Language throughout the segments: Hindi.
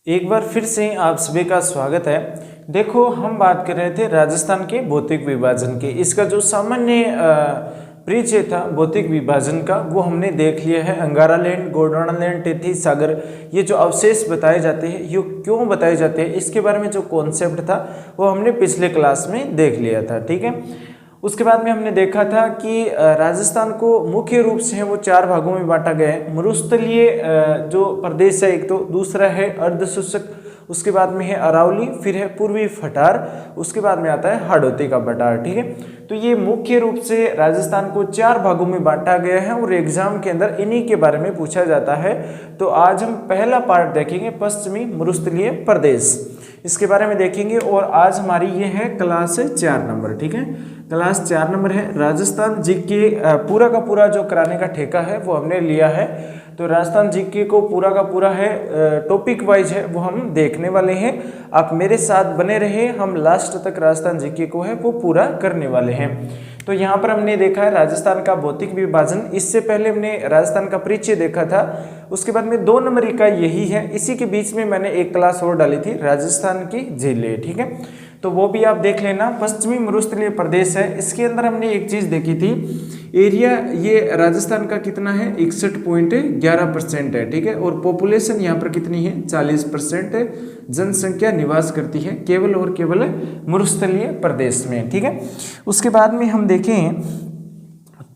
एक बार फिर से आप सभी का स्वागत है। देखो, हम बात कर रहे थे राजस्थान के भौतिक विभाजन की। इसका जो सामान्य परिचय था भौतिक विभाजन का, वो हमने देख लिया है। अंगारा लैंड, गोंडवाना लैंड, तेतीस सागर, ये जो अवशेष बताए जाते हैं, ये क्यों बताए जाते हैं, इसके बारे में जो कॉन्सेप्ट था वो हमने पिछले क्लास में देख लिया था। ठीक है। उसके बाद में हमने देखा था कि राजस्थान को मुख्य रूप से है वो चार भागों में बांटा गया है। मरुस्थलीय जो प्रदेश है एक, तो दूसरा है अर्धशुष्क, उसके बाद में है अरावली, फिर है पूर्वी फटार, उसके बाद में आता है हाड़ौती का पठार। ठीक है। तो ये मुख्य रूप से राजस्थान को चार भागों में बांटा गया है और एग्जाम के अंदर इन्हीं के बारे में पूछा जाता है। तो आज हम पहला पार्ट देखेंगे, पश्चिमी मरुस्थलीय प्रदेश, इसके बारे में देखेंगे। और आज हमारी ये है क्लास 4 नंबर। ठीक है, क्लास 4 नंबर है। राजस्थान जीके पूरा का पूरा जो कराने का ठेका है वो हमने लिया है। तो राजस्थान जीके को पूरा का पूरा है, टॉपिक वाइज है, वो हम देखने वाले हैं। आप मेरे साथ बने रहे, हम लास्ट तक राजस्थान जीके को है वो पूरा करने वाले हैं। तो यहाँ पर हमने देखा है राजस्थान का भौतिक विभाजन। इससे पहले हमने राजस्थान का परिचय देखा था। उसके बाद में 2 नंबर इकाई यही है। इसी के बीच में मैंने एक क्लास और डाली थी, राजस्थान की जिले। ठीक है, तो वो भी आप देख लेना। पश्चिमी मरुस्थलीय प्रदेश है, इसके अंदर हमने एक चीज देखी थी, एरिया ये राजस्थान का कितना है, 61.11% है। ठीक है, और पॉपुलेशन यहाँ पर कितनी है, 40% जनसंख्या निवास करती है केवल और केवल मरुस्थलीय प्रदेश में। ठीक है, उसके बाद में हम देखें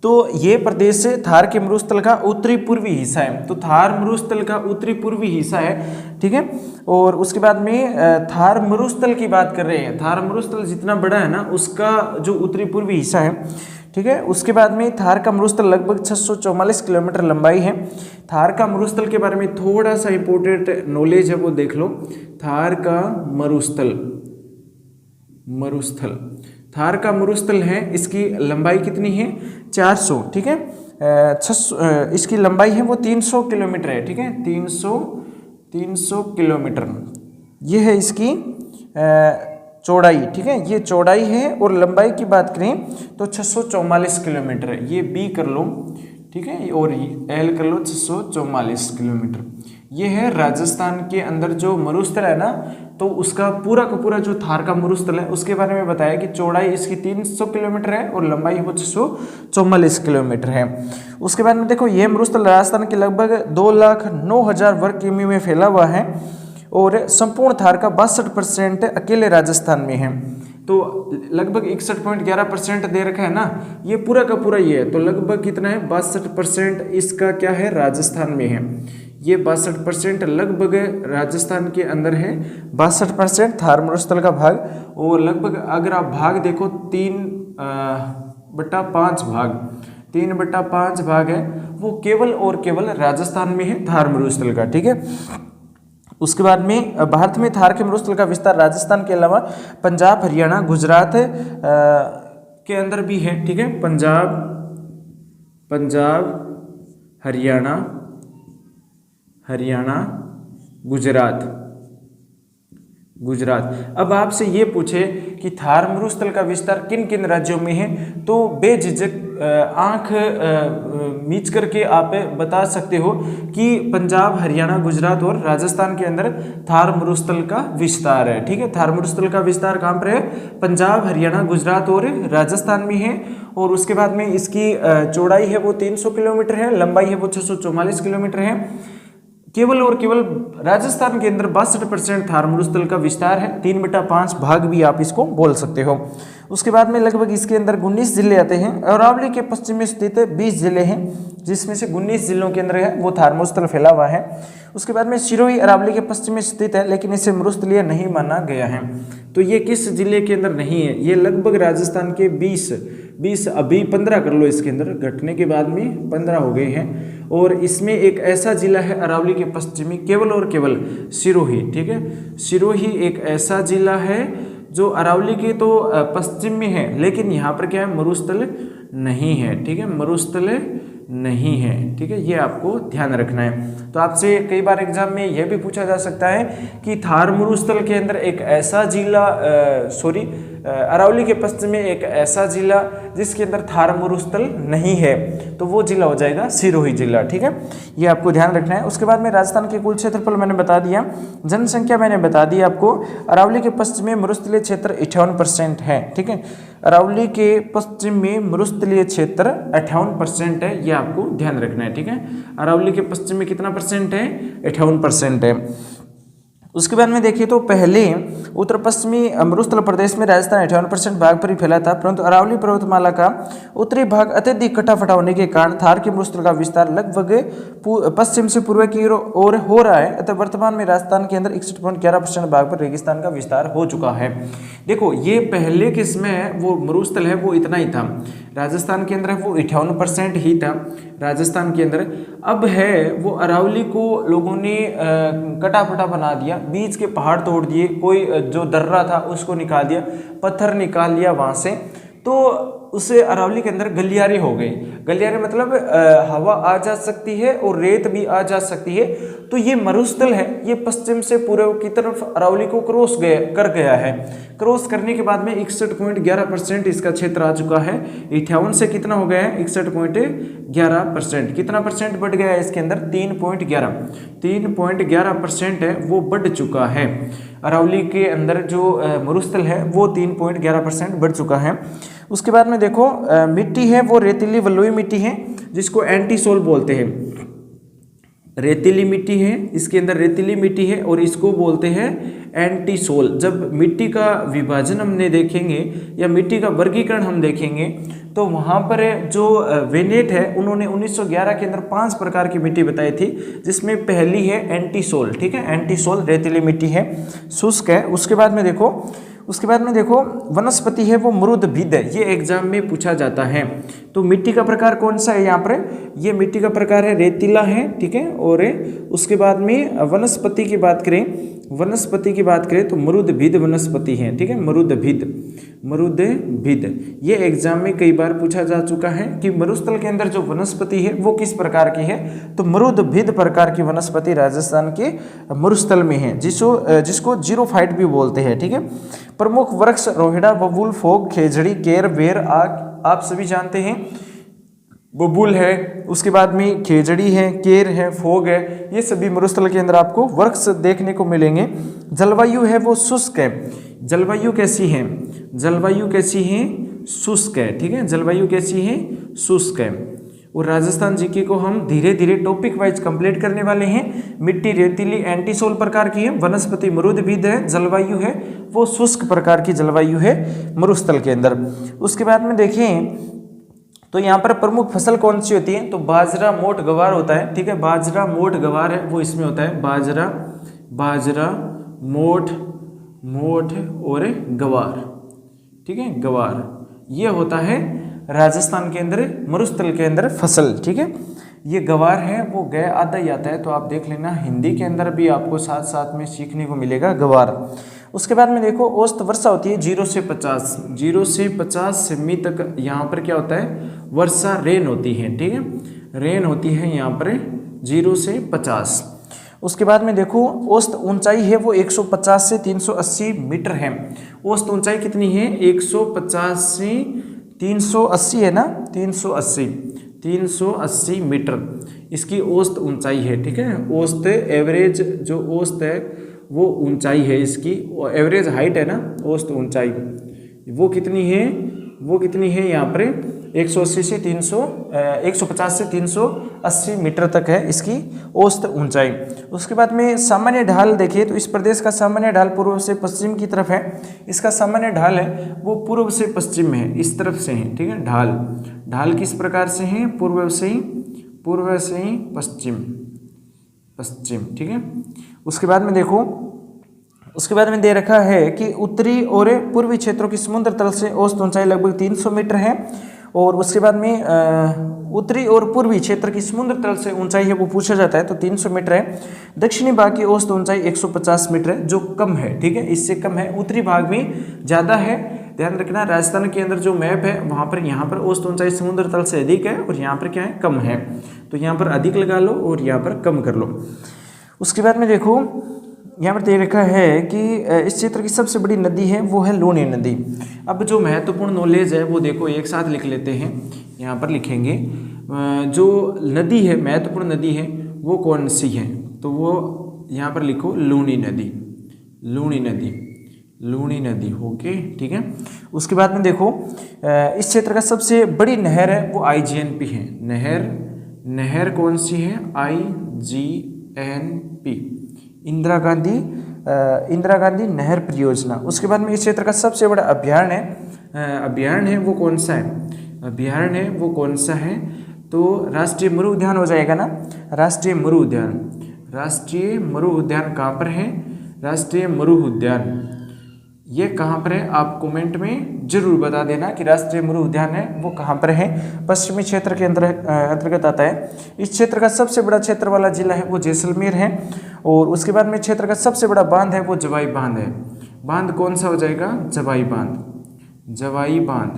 तो ये प्रदेश थार के मरुस्थल का उत्तरी पूर्वी हिस्सा है। तो थार मरुस्थल का उत्तरी पूर्वी हिस्सा है। ठीक है, और उसके बाद में थार मरुस्थल की बात कर रहे हैं। थार मरुस्थल जितना बड़ा है ना, उसका जो उत्तरी पूर्वी हिस्सा है। ठीक है, उसके बाद में थार का मरुस्थल लगभग 644 किलोमीटर लंबाई है। थार का मरुस्थल के बारे में थोड़ा सा इंपोर्टेंट नॉलेज है, वो देख लो। थार का मरुस्थल थार का मरुस्थल है, इसकी लंबाई कितनी है, 400। ठीक है, 600 इसकी लंबाई है वो 300 किलोमीटर है। ठीक है, 300 किलोमीटर ये है इसकी चौड़ाई। ठीक है, ये चौड़ाई है। और लंबाई की बात करें तो 644 किलोमीटर है। ये बी कर लो, ठीक है, और एल कर लो, 644 किलोमीटर। ये है राजस्थान के अंदर जो मरुस्थल है ना, तो उसका पूरा का पूरा जो थार का मरुस्थल है उसके बारे में बताया कि चौड़ाई इसकी 300 किलोमीटर है और लंबाई वो 644 किलोमीटर है। उसके बाद में देखो, ये मरुस्थल राजस्थान के लगभग 2,09,000 वर्ग किमी में फैला हुआ है और संपूर्ण थार का 62% अकेले राजस्थान में है। तो लगभग 61.11% दे रखा है ना, ये पूरा का पूरा ये है। तो लगभग कितना है, 62% इसका क्या है, राजस्थान में है। ये 62% लगभग राजस्थान के अंदर है, 62% थार मरुस्थल का भाग। और लगभग अगर आप भाग देखो, 3/5 भाग, 3/5 भाग है वो केवल और केवल राजस्थान में है थार मरुस्थल का। ठीक है, उसके बाद में भारत में थार के मरुस्थल का विस्तार राजस्थान के अलावा पंजाब, हरियाणा, गुजरात के अंदर भी है। ठीक है, पंजाब, हरियाणा, गुजरात। अब आपसे ये पूछे कि थार मरुस्थल का विस्तार किन किन राज्यों में है, तो बेझिझक आंख मीच करके आप बता सकते हो कि पंजाब, हरियाणा, गुजरात और राजस्थान के अंदर थार मरुस्थल का विस्तार है। ठीक है, थार मरुस्थल का विस्तार कहाँ पर है, पंजाब, हरियाणा, गुजरात और राजस्थान में है। और उसके बाद में इसकी चौड़ाई है वो 300 किलोमीटर है, लंबाई है वो 644 किलोमीटर है। केवल और केवल राजस्थान के अंदर 62% थार मरुस्थल का विस्तार है, 3/5 भाग भी आप इसको बोल सकते हो। उसके बाद में लगभग इसके अंदर 19 जिले आते हैं। अरावली के पश्चिम में स्थित 20 जिले हैं, जिसमें से 19 जिलों के अंदर है वो थार मरुस्थल फैला हुआ है। उसके बाद में सिरोही अरावली के पश्चिम में स्थित है, लेकिन इसे मरुस्थलीय नहीं माना गया है। तो ये किस जिले के अंदर नहीं है, ये लगभग राजस्थान के 20 अभी 15 कर लो, इसके अंदर घटने के बाद में 15 हो गए हैं। और इसमें एक ऐसा जिला है अरावली के पश्चिमी, केवल और केवल सिरोही। ठीक है, सिरोही एक ऐसा जिला है जो अरावली के तो पश्चिम में है, लेकिन यहाँ पर क्या है, मरुस्थल नहीं है। ठीक है, मरुस्थल नहीं है। ठीक है, ये आपको ध्यान रखना है। तो आपसे कई बार एग्जाम में यह भी पूछा जा सकता है कि थार मरुस्थल के अंदर एक ऐसा जिला अरावली के पश्चिम में एक ऐसा जिला जिसके अंदर थार मरुस्थल नहीं है, तो वो जिला हो जाएगा सिरोही जिला। ठीक है, ये आपको ध्यान रखना है। उसके बाद में राजस्थान के कुल क्षेत्रफल मैंने बता दिया, जनसंख्या मैंने बता दी आपको। अरावली के पश्चिम में मरुस्थलीय क्षेत्र 58% है। ठीक है, अरावली के पश्चिम में मरुस्थलीय क्षेत्र 58% है, ये आपको ध्यान रखना है। ठीक है, अरावली के पश्चिम में कितना परसेंट है? 58% है। उसके बाद में देखिए तो पहले उत्तर पश्चिमी मरुस्थल प्रदेश में राजस्थान 58% भाग पर ही फैला था, परंतु अरावली पर्वतमाला का उत्तरी भाग अत्यधिक कटाफटा होने के कारण थार के मरुस्थल का विस्तार लगभग पश्चिम से पूर्व की ओर हो रहा है। अतः वर्तमान में राजस्थान के अंदर 61.11% भाग पर रेगिस्तान का विस्तार हो चुका है। देखो, ये पहले किसमें वो मरुस्थल है वो इतना ही था, राजस्थान के अंदर वो 58% ही था राजस्थान के अंदर। अब है वो अरावली को लोगों ने कटाफटा बना दिया, बीच के पहाड़ तोड़ दिए, कोई जो दर्रा था उसको निकाल दिया, पत्थर निकाल लिया वहाँ से, तो उससे अरावली के अंदर गलियारे हो गई। गलियारे मतलब हवा आ जा सकती है और रेत भी आ जा सकती है। तो ये मरुस्थल है, ये पश्चिम से पूर्व की तरफ अरावली को क्रॉस कर गया है। क्रॉस करने के बाद में 61.11% इसका क्षेत्र आ चुका है। 58 से कितना हो गया है? 61.11%। कितना परसेंट बढ़ गया है इसके अंदर? 3.11% है वो बढ़ चुका है। अरावली के अंदर जो मरुस्थल है वो 3.11% बढ़ चुका है। उसके बाद में देखो मिट्टी है वो रेतीली बलुई मिट्टी है, जिसको एंटी सोल बोलते हैं। रेतीली मिट्टी है, इसके अंदर रेतीली मिट्टी है और इसको बोलते हैं एंटी सोल। जब मिट्टी का विभाजन हमने देखेंगे या मिट्टी का वर्गीकरण हम देखेंगे तो वहाँ पर जो वेनेट है उन्होंने 1911 के अंदर 5 प्रकार की मिट्टी बताई थी, जिसमें पहली है एंटी सोल। ठीक है, एंटी सोल रेतीली मिट्टी है, शुष्क है। उसके बाद में देखो वनस्पति है वो मरुदभिद है, ये एग्जाम में पूछा जाता है। तो मिट्टी का प्रकार कौन सा है यहाँ पर? ये मिट्टी का प्रकार है रेतीला है। ठीक है, और उसके बाद में वनस्पति की बात करें तो मरुदभिद वनस्पति है। ठीक है, मरुदभिद ये एग्जाम में कई बार पूछा जा चुका है कि मरुस्थल के अंदर जो वनस्पति है वो किस प्रकार की है। तो मरुदभिद प्रकार की वनस्पति राजस्थान के मरुस्थल में है, जिसको जीरोफाइट भी बोलते हैं। ठीक है, प्रमुख वृक्ष रोहिड़ा, बबूल, फोग, खेजड़ी, केर, बेर, आक आप सभी जानते हैं। बबूल है, उसके बाद में खेजड़ी है, केर है, फोग है, ये सभी मरुस्थल के अंदर आपको वृक्ष देखने को मिलेंगे। जलवायु है वो शुष्क है। जलवायु कैसी है? शुष्क है। ठीक है, जलवायु कैसी है? शुष्क है। और राजस्थान जीके को हम धीरे धीरे टॉपिक वाइज कंप्लीट करने वाले हैं। मिट्टी रेतीली एंटी सोल प्रकार की है, वनस्पति मरुदभिद है, जलवायु है वो शुष्क प्रकार की जलवायु है मरुस्थल के अंदर। उसके बाद में देखें तो यहाँ पर प्रमुख फसल कौन सी होती है? तो बाजरा, मोट, गवार होता है। ठीक है, बाजरा, मोट, गवार है वो इसमें होता है। बाजरा, मोट और गवार। ठीक है, गवार ये होता है राजस्थान के अंदर मरुस्थल के अंदर फसल। ठीक है, ये गवार है वो गए आधा ही आता है, तो आप देख लेना हिंदी के अंदर भी आपको साथ साथ में सीखने को मिलेगा गवार। उसके बाद में देखो औसत वर्षा होती है 0 से 50 सेमी तक यहाँ पर क्या होता है? वर्षा रेन होती है। ठीक है, रेन होती है यहाँ पर 0 से 50। उसके बाद में देखो औसत ऊंचाई है वो 150 से 380 मीटर है। औसत ऊंचाई कितनी है? 150 से 380 है ना, 380 मीटर इसकी औसत ऊंचाई है। ठीक है, औसत एवरेज जो औसत है वो ऊंचाई है इसकी, एवरेज हाइट है ना, औसत ऊंचाई वो कितनी है यहाँ पर 150 से 380 मीटर तक है इसकी औसत ऊंचाई। उसके बाद में सामान्य ढाल देखिए तो इस प्रदेश का सामान्य ढाल पूर्व से पश्चिम की तरफ है। इसका सामान्य ढाल है वो पूर्व से पश्चिम में है, इस तरफ से है। ठीक है, ढाल किस प्रकार से है? पूर्व से ही पश्चिम। ठीक है, उसके बाद में देखो दे रखा है कि उत्तरी और पूर्वी क्षेत्रों की समुद्र तल से औसत ऊंचाई लगभग 300 मीटर है। और उसके बाद में उत्तरी और पूर्वी क्षेत्र की समुद्र तल से ऊंचाई है वो पूछा जाता है, तो 300 मीटर है। दक्षिणी भाग की औसत ऊंचाई 150 मीटर है, जो कम है। ठीक है, इससे कम है। उत्तरी भाग में ज़्यादा है। ध्यान रखना, राजस्थान के अंदर जो मैप है वहाँ पर यहाँ पर औसत ऊंचाई समुद्र तल से अधिक है और यहाँ पर क्या है? कम है। तो यहाँ पर अधिक लगा लो और यहाँ पर कम कर लो। उसके बाद में देखो यहाँ पर दे रखा है कि इस क्षेत्र की सबसे बड़ी नदी है वो है लूनी नदी। अब जो महत्वपूर्ण नॉलेज है वो देखो एक साथ लिख लेते हैं। यहाँ पर लिखेंगे जो नदी है, महत्वपूर्ण नदी है वो कौन सी है, तो वो यहाँ पर लिखो लूनी नदी, लूनी नदी, लूनी नदी। ओके, ठीक है। उसके बाद में देखो इस क्षेत्र का सबसे बड़ी नहर है वो IGNP है। नहर कौन सी है? IGNP, इंदिरा गांधी नहर परियोजना। उसके बाद में इस क्षेत्र का सबसे बड़ा अभ्यारण्य है वो कौन सा है? अभ्यारण्य है वो कौन सा है? तो राष्ट्रीय मरु उद्यान हो जाएगा ना, राष्ट्रीय मरु उद्यान। राष्ट्रीय मरु उद्यान कहाँ पर है? राष्ट्रीय मरु उद्यान ये कहाँ पर है? आप कमेंट में जरूर बता देना कि राष्ट्रीय मरु उद्यान है वो कहाँ पर है। पश्चिमी क्षेत्र के अंतर्गत आता है। इस क्षेत्र का सबसे बड़ा क्षेत्र वाला जिला है वो जैसलमेर है। और उसके बाद में क्षेत्र का सबसे बड़ा बांध है वो जवाई बांध है। बांध कौन सा हो जाएगा? जवाई बांध, जवाई बांध,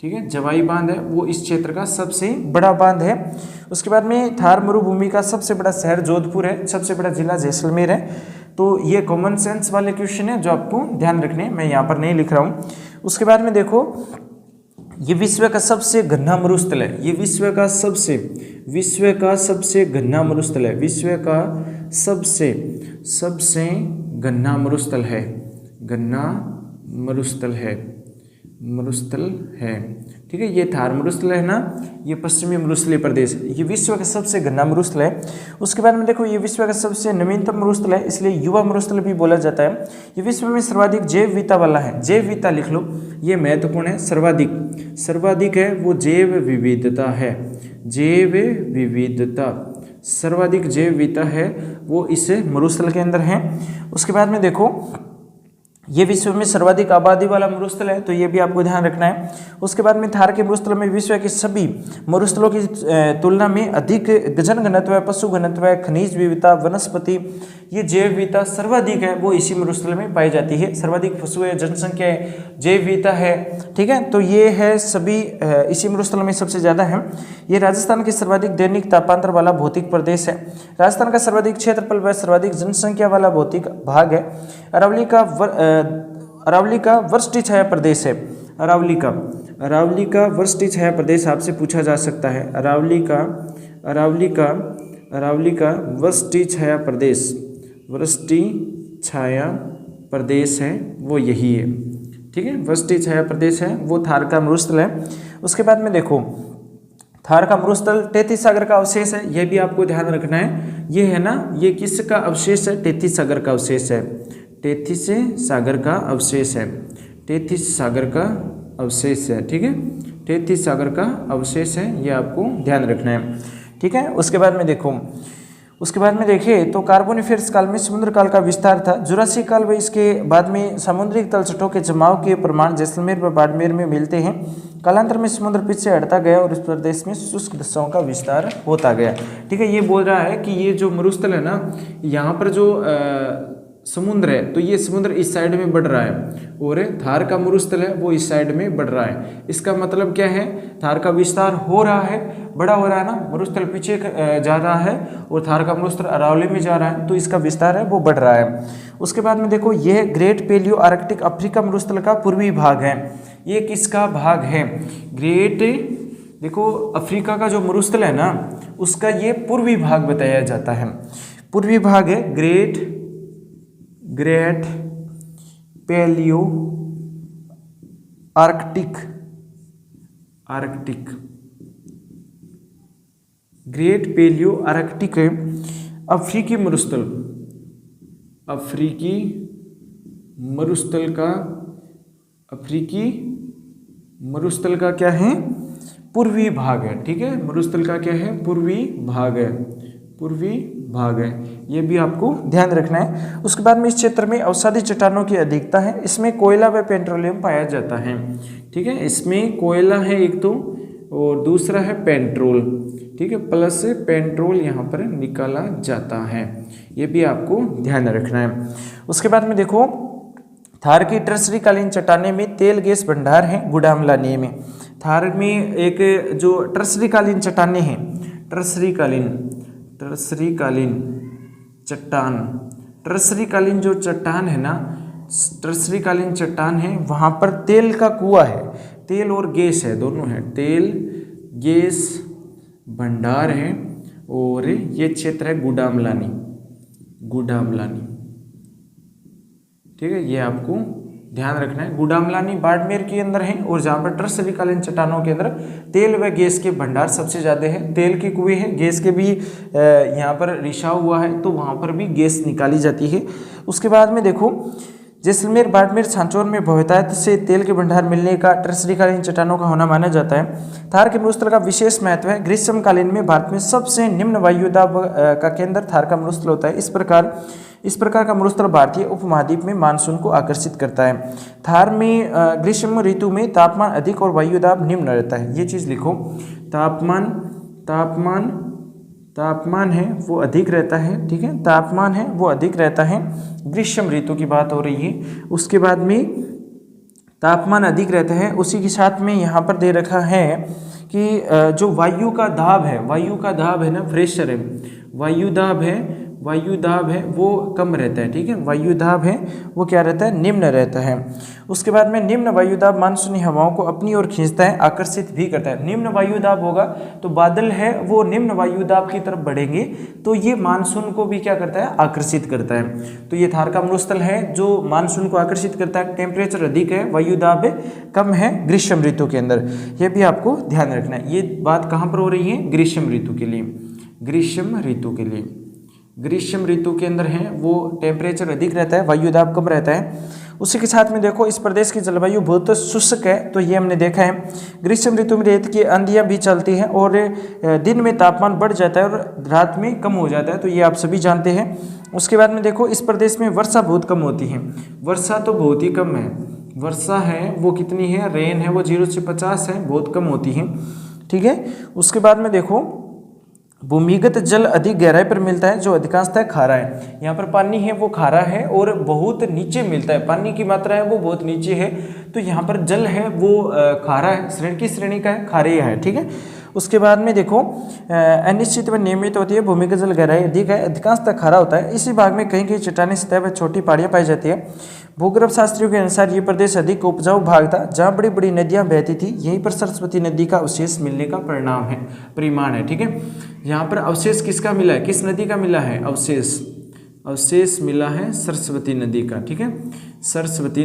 ठीक है। जवाई बांध है वो इस क्षेत्र का सबसे बड़ा बांध है। उसके बाद में थार मरुभूमि का सबसे बड़ा शहर जोधपुर है, सबसे बड़ा जिला जैसलमेर है। तो ये कॉमन सेंस वाले क्वेश्चन है जो आपको ध्यान रखने, मैं यहाँ पर नहीं लिख रहा हूँ। उसके बाद में देखो ये विश्व का सबसे घना मरुस्थल है। ये विश्व का सबसे घना मरुस्थल है। विश्व का सबसे घना मरुस्थल है, घना मरुस्थल है, ठीक है। ये थार मरुस्थल है ना, ये पश्चिमी मरुस्थलीय प्रदेश, ये विश्व का सबसे घना मरुस्थल है। उसके बाद में देखो ये विश्व का सबसे नवीनतम मरुस्थल है, इसलिए युवा मरुस्थल भी बोला जाता है। ये विश्व में सर्वाधिक जैव विविधता वाला है। जैव विविधता लिख लो, ये महत्वपूर्ण है। सर्वाधिक है वो जैव विविधता है, जैव विविधता, सर्वाधिक जैव विविधता है वो इस मरुस्थल के अंदर है। उसके बाद में देखो ये विश्व में सर्वाधिक आबादी वाला मरुस्थल है, तो ये भी आपको ध्यान रखना है। उसके बाद में थार के मरुस्थल में विश्व के सभी मरुस्थलों की तुलना में अधिक जन घनत्व, पशु घनत्व, खनिज विविधता, वनस्पति, ये जैव विविधता सर्वाधिक है वो इसी मरुस्थल में पाई जाती है। सर्वाधिक पशु है, जनसंख्या है, जैव विविधता है, ठीक है। तो ये है सभी इसी मरुस्थल में सबसे ज़्यादा है। ये राजस्थान के सर्वाधिक दैनिक तापांतर वाला भौतिक प्रदेश है। राजस्थान का सर्वाधिक क्षेत्रफल व सर्वाधिक जनसंख्या वाला भौतिक भाग है। अरावली का वर्षा छाया प्रदेश है। अरावली का वर्षा छाया प्रदेश आपसे पूछा जा सकता है। अरावली का वर्षा छाया प्रदेश है वो यही है, ठीक है। वर्षा छाया प्रदेश है वो थार का मरुस्थल है। उसके बाद में देखो थार का मरुस्थल तैतीस सागर का अवशेष है, यह भी आपको ध्यान रखना है। ये है ना, ये किसका अवशेष है? तैतीस सागर का अवशेष है। तैतीस सागर का अवशेष है, तैतीस सागर का अवशेष है, ठीक है। तैतीस सागर का अवशेष है, ये आपको ध्यान रखना है, ठीक है। उसके बाद में देखो, उसके बाद में देखें तो कार्बोनिफेरस काल में समुद्र काल का विस्तार था। जुरासिक काल व इसके बाद में समुद्री तलछटों के जमाव के प्रमाण जैसलमेर व बाड़मेर में मिलते हैं। कालांतर में समुद्र पीछे हटता गया और इस प्रदेश में शुष्क दशाओं का विस्तार होता गया, ठीक है। ये बोल रहा है कि ये जो मरुस्थल है ना, यहाँ पर जो समुद्र है तो ये समुद्र इस साइड में बढ़ रहा है और थार का मरुस्थल है वो इस साइड में बढ़ रहा है। इसका मतलब क्या है? थार का विस्तार हो रहा है, बड़ा हो रहा है ना, मरुस्थल पीछे जा रहा है और थार का मरुस्थल अरावली में जा रहा है, तो इसका विस्तार है वो बढ़ रहा है। उसके बाद में देखो यह ग्रेट पेलियो आर्कटिक अफ्रीका मरुस्थल का पूर्वी भाग है। ये किसका भाग है? ग्रेट, देखो अफ्रीका का जो मरुस्थल है ना उसका ये पूर्वी भाग बताया जाता है। पूर्वी भाग है great paleo Arctic, great paleo Arctic अफ्रीकी मरुस्थल, अफ्रीकी मरुस्थल का क्या है? पूर्वी भाग है, ठीक है। मरुस्थल का क्या है? पूर्वी भाग है, पूर्वी भाग है, ये भी आपको ध्यान रखना है। उसके बाद में इस क्षेत्र में अवसादी चट्टानों की अधिकता है। इसमें कोयला व पेट्रोलियम पाया जाता है, ठीक है। इसमें कोयला है एक तो और दूसरा है पेट्रोल, ठीक है, प्लस पेट्रोल यहाँ पर निकाला जाता है, ये भी आपको ध्यान रखना है। उसके बाद में देखो थार की टर्सरी कालीन चट्टाने में तेल गैस भंडार है गुडामलानी में। थार में एक जो टर्सरी कालीन चट्टाने हैं, टर्सरी कालीन चट्टान टर्सरीकालीन जो चट्टान है ना, टर्सरीकालीन चट्टान है, वहाँ पर तेल का कुआं है, तेल और गैस है, दोनों है, तेल गैस भंडार है, और ये क्षेत्र है गुडामलानी, गुडामलानी, ठीक है, ये आपको ध्यान रखना है। गुडामलानी बाड़मेर के अंदर है, और जहाँ पर टर्सरीकालीन चट्टानों के अंदर तेल व गैस के भंडार सबसे ज़्यादा है, तेल के कुएं हैं, गैस के भी यहाँ पर रिसाव हुआ है, तो वहाँ पर भी गैस निकाली जाती है। उसके बाद में देखो, जैसलमेर, बाड़मेर, सांचौर में बहुतायत से तेल के भंडार मिलने का टर्सरीकालीन चट्टानों का होना माना जाता है। थार के मरुस्थल का विशेष महत्व है। ग्रीष्मकालीन में भारत में सबसे निम्न वायुदाब का केंद्र थार का मरुस्थल होता है। इस प्रकार का मरुस्थल भारतीय उपमहाद्वीप में मानसून को आकर्षित करता है। थार में ग्रीष्म ऋतु में तापमान अधिक और वायुदाब निम्न रहता है। ये चीज़ लिखो, तापमान है वो अधिक रहता है, ठीक है, तापमान है वो अधिक रहता है, ग्रीष्म ऋतु की बात हो रही है। उसके बाद में तापमान अधिक रहता है, उसी के साथ में यहाँ पर दे रखा है कि जो वायु का दाब है ना, प्रेशर है, वायुदाब है वो कम रहता है, ठीक है, वायुदाब है वो क्या रहता है, निम्न रहता है। उसके बाद में निम्न वायुदाब मानसूनी हवाओं को अपनी ओर खींचता है, आकर्षित भी करता है। निम्न वायुदाब होगा तो बादल है वो निम्न वायुदाब की तरफ बढ़ेंगे, तो ये मानसून को भी क्या करता है, आकर्षित करता है। तो ये थार का मरुस्थल है जो मानसून को आकर्षित करता है। टेम्परेचर अधिक है, वायुदाब कम है ग्रीष्म ऋतु के अंदर, ये भी आपको ध्यान रखना है। ये बात कहाँ पर हो रही है, ग्रीष्म ऋतु के लिए, ग्रीष्म ऋतु के अंदर है वो टेम्परेचर अधिक रहता है, वायुदाब कम रहता है। उसी के साथ में देखो, इस प्रदेश की जलवायु बहुत शुष्क है, तो ये हमने देखा है। ग्रीष्म ऋतु में रेत की आंधियां भी चलती हैं, और दिन में तापमान बढ़ जाता है और रात में कम हो जाता है, तो ये आप सभी जानते हैं। उसके बाद में देखो, इस प्रदेश में वर्षा बहुत कम होती है, वर्षा तो बहुत ही कम है, वर्षा है वो कितनी है, रेन है वो 0 से 50 है, बहुत कम होती है, ठीक है। उसके बाद में देखो, भूमिगत जल अधिक गहराई पर मिलता है, जो अधिकांशतः खारा है। यहाँ पर पानी है वो खारा है और बहुत नीचे मिलता है, पानी की मात्रा है वो बहुत नीचे है, तो यहाँ पर जल है वो खारा है, श्रेणी की श्रेणी का है, खारे है, ठीक है। उसके बाद में देखो, अनिश्चित व नियमित होती है, भूमिगत जल गहराई अधिक है, अधिकांशतः खारा होता है। इसी भाग में कहीं कहीं चट्टानी सतह व छोटी पहाड़ियाँ पाई जाती है। भूगर्भ शास्त्रियों के अनुसार ये प्रदेश अधिक उपजाऊ भाग था, जहाँ बड़ी बड़ी नदियाँ बहती थी। यहीं पर सरस्वती नदी का अवशेष मिलने का परिमाण है, ठीक है। यहाँ पर अवशेष किसका मिला है, किस नदी का मिला है, अवशेष मिला है सरस्वती नदी का, ठीक है, सरस्वती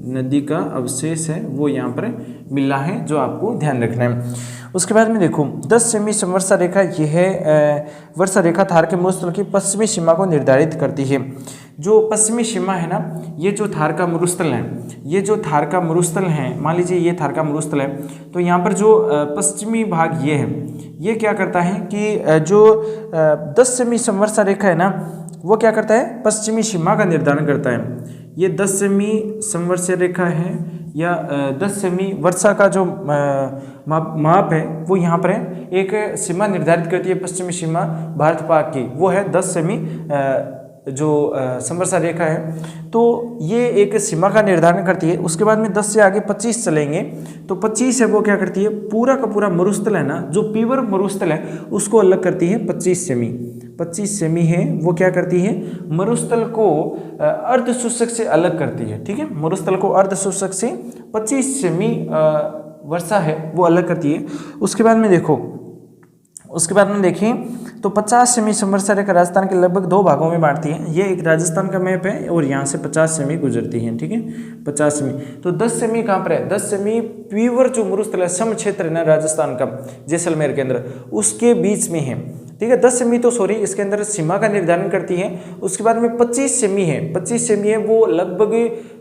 नदी का अवशेष है वो यहाँ पर मिला है, जो आपको ध्यान रखना है। उसके बाद में देखो, 10 सेमी समवर्षा रेखा, यह है वर्षा रेखा थार के मरुस्थल की पश्चिमी सीमा को निर्धारित करती है। जो पश्चिमी सीमा है ना, ये जो थार का मरुस्थल है, मान लीजिए ये थार का मरुस्थल है, तो यहाँ पर जो पश्चिमी भाग ये है, ये क्या करता है कि जो 10 सेमी समवर्षा रेखा है ना, वो क्या करता है, पश्चिमी सीमा का निर्धारण करता है। ये 10 सेमी समवर्षा रेखा है, या 10 सेमी वर्षा का जो माप है वो यहाँ पर है, एक सीमा निर्धारित करती है, पश्चिमी सीमा भारत पाक की, वो है 10 सेमी जो समवर्षा रेखा है, तो ये एक सीमा का निर्धारण करती है। उसके बाद में 10 से आगे 25 चलेंगे, तो 25 है वो क्या करती है, पूरा का पूरा मरुस्थल है ना, जो पीवर मरुस्थल है उसको अलग करती है 25 सेमी है वो क्या करती है, मरुस्थल को अर्ध शुष्क से अलग करती है, ठीक है, मरुस्थल को अर्ध शुष्क से 25 सेमी वर्षा है वो अलग करती है। उसके बाद में देखें तो 50 सेमी समवर्षा रेखा राजस्थान के लगभग 2 भागों में बांटती है। ये एक राजस्थान का मैप है और यहाँ से 50 सेमी गुजरती है, ठीक है, 50 सेमी। तो 10 सेमी कहाँ पर है, 10 सेमी पीवर जो मरुस्थल है, सम क्षेत्र है ना राजस्थान का, जैसलमेर के अंदर, उसके बीच में है, ठीक है। 10 सेमी तो सॉरी इसके अंदर सीमा का निर्धारण करती है। उसके बाद में 25 सेमी है वो लगभग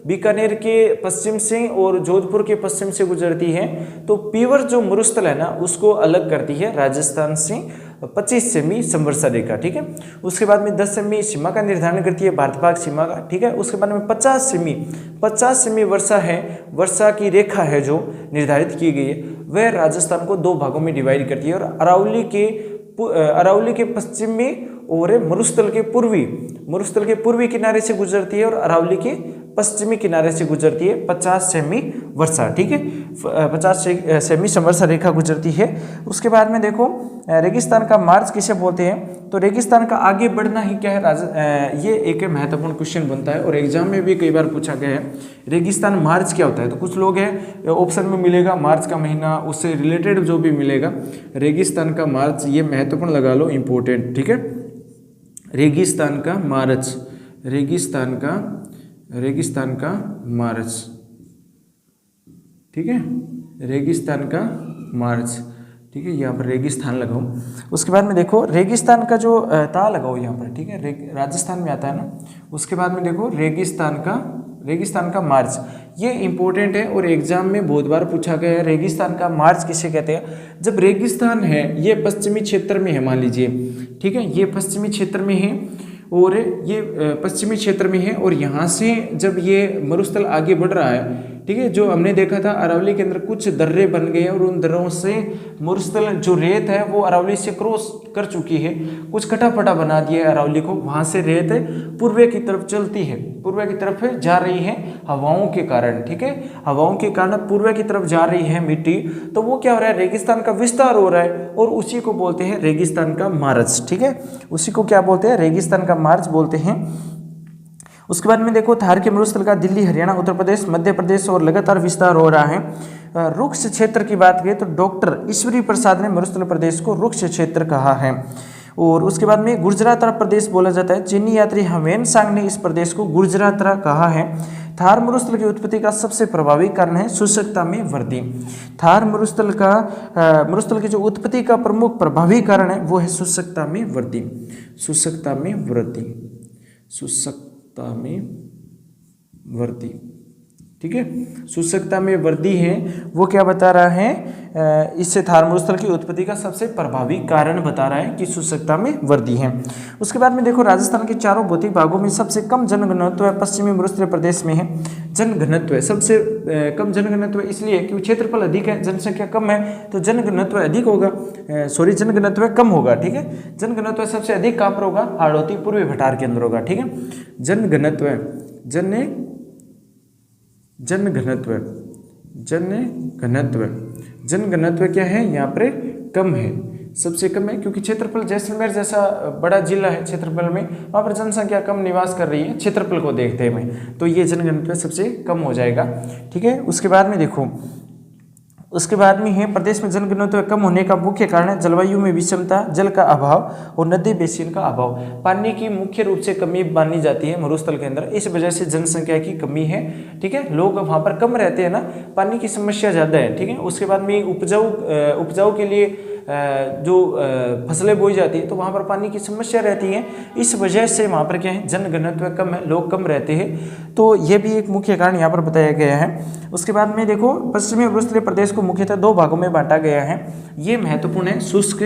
बीकानेर के पश्चिम से और जोधपुर के पश्चिम से गुजरती है, तो पीवर जो मरुस्थल है ना उसको अलग करती है राजस्थान से 25 सेमी समवर्षा रेखा, ठीक है। उसके बाद में 10 सेमी सीमा का निर्धारण करती है भारत पाक सीमा का, ठीक है। उसके बाद में 50 सेमी वर्षा की रेखा है जो निर्धारित की गई है, वह राजस्थान को 2 भागों में डिवाइड करती है, और अरावली के पश्चिम में और मरुस्थल के पूर्वी किनारे से गुजरती है, और अरावली के पश्चिमी किनारे से गुजरती है 50 सेमी वर्षा, ठीक है, 50 सेमी समवर्षा रेखा गुजरती है। उसके बाद में देखो रेगिस्तान का मार्च किसे बोलते हैं, तो रेगिस्तान का आगे बढ़ना ही क्या है, ये एक महत्वपूर्ण क्वेश्चन बनता है और एग्जाम में भी कई बार पूछा गया है रेगिस्तान मार्च क्या होता है। तो कुछ लोग हैं ऑप्शन में मिलेगा मार्च का महीना, उससे रिलेटेड जो भी मिलेगा रेगिस्तान का मार्च, ये महत्वपूर्ण लगा लो, इंपॉर्टेंट, ठीक है। रेगिस्तान का मार्च, रेगिस्तान का मार्च, ठीक है, रेगिस्तान का मार्च, ठीक है, यहाँ पर रेगिस्तान लगाओ। उसके बाद में देखो रेगिस्तान का जो ता लगाओ यहाँ पर, ठीक है, राजस्थान में आता है ना। उसके बाद में देखो रेगिस्तान का मार्च, ये इंपॉर्टेंट है और एग्जाम में बहुत बार पूछा गया है। रेगिस्तान का मार्च किसे कहते हैं, जब रेगिस्तान है ये पश्चिमी क्षेत्र में है, मान लीजिए, ठीक है, ये पश्चिमी क्षेत्र में है और ये पश्चिमी क्षेत्र में है और यहाँ से जब ये मरुस्थल आगे बढ़ रहा है, ठीक है, जो हमने देखा था अरावली के अंदर कुछ दर्रे बन गए और उन दर्रों से मरुस्थल जो रेत है वो अरावली से क्रॉस कर चुकी है, कुछ कटाफटा बना दिया है अरावली को, वहाँ से रेत पूर्व की तरफ चलती है, पूर्व की तरफ जा रही है हवाओं के कारण, ठीक है, हवाओं के कारण पूर्व की तरफ जा रही है मिट्टी, तो वो क्या हो रहा है, रेगिस्तान का विस्तार हो रहा है और उसी को बोलते हैं रेगिस्तान का मार्च, ठीक है, उसी को क्या बोलते हैं, रेगिस्तान का मार्च बोलते हैं। उसके बाद में देखो थार के मरुस्थल का दिल्ली, हरियाणा, उत्तर प्रदेश, मध्य प्रदेश और लगातार विस्तार हो रहा है। रुक्ष क्षेत्र की बात करें तो डॉक्टर ईश्वरी प्रसाद ने मरुस्थल प्रदेश को रुक्ष क्षेत्र कहा है। और उसके बाद में गुर्जरातरा प्रदेश बोला जाता है, चीनी यात्री ह्वेनसांग ने इस प्रदेश को गुर्जरातरा कहा है। थार मरुस्थल की उत्पत्ति का सबसे प्रभावी कारण है शुष्कता में वृद्धि। थार मरुस्थल की जो उत्पत्ति का प्रमुख प्रभावी कारण है वो है शुष्कता में वृद्धि, शुष्कता में वृद्धि, शुष्कता में वृद्धि, ठीक है, शुष्कता में वृद्धि है वो क्या बता रहा है, इससे थार मरुस्थल की उत्पत्ति का सबसे प्रभावी कारण बता रहा है कि शुष्कता में वृद्धि है। उसके बाद में देखो राजस्थान के चारों भौतिक भागों में सबसे कम जनघनत्व पश्चिमी मरुस्थलीय प्रदेश में है। जनघनत्व सबसे कम जनघनत्व इसलिए क्योंकि क्षेत्रफल अधिक है, जनसंख्या कम है, तो जनघनत्व अधिक होगा, जनघनत्व कम होगा, ठीक है, जनघनत्व सबसे अधिक कहाँ पर होगा, हाड़ौती पूर्वी भटार के अंदर होगा, ठीक है, जनघनत्व जनघनत्व क्या है यहाँ पर कम है, सबसे कम है, क्योंकि क्षेत्रफल जैसलमेर जैसा बड़ा जिला है क्षेत्रफल में, वहाँ पर जनसंख्या कम निवास कर रही है क्षेत्रफल को देखते हुए, तो ये जनघनत्व सबसे कम हो जाएगा, ठीक है। उसके बाद में देखो, उसके बाद में है प्रदेश में जनघनत्व कम होने का मुख्य कारण है जलवायु में विषमता, जल का अभाव और नदी बेसिन का अभाव। पानी की मुख्य रूप से कमी मानी जाती है मरुस्थल के अंदर, इस वजह से जनसंख्या की कमी है, ठीक है, लोग वहाँ पर कम रहते हैं ना, पानी की समस्या ज़्यादा है, ठीक है। उसके बाद में उपजाऊ के लिए जो फसलें बोई जाती है तो वहाँ पर पानी की समस्या रहती है, इस वजह से वहाँ पर क्या है, जनघनत्व कम है, लोग कम रहते हैं, तो ये भी एक मुख्य कारण यहाँ पर बताया गया है। उसके बाद में देखो पश्चिमी मरुस्थलीय प्रदेश को मुख्यतः दो भागों में बांटा गया है, ये महत्वपूर्ण है, शुष्क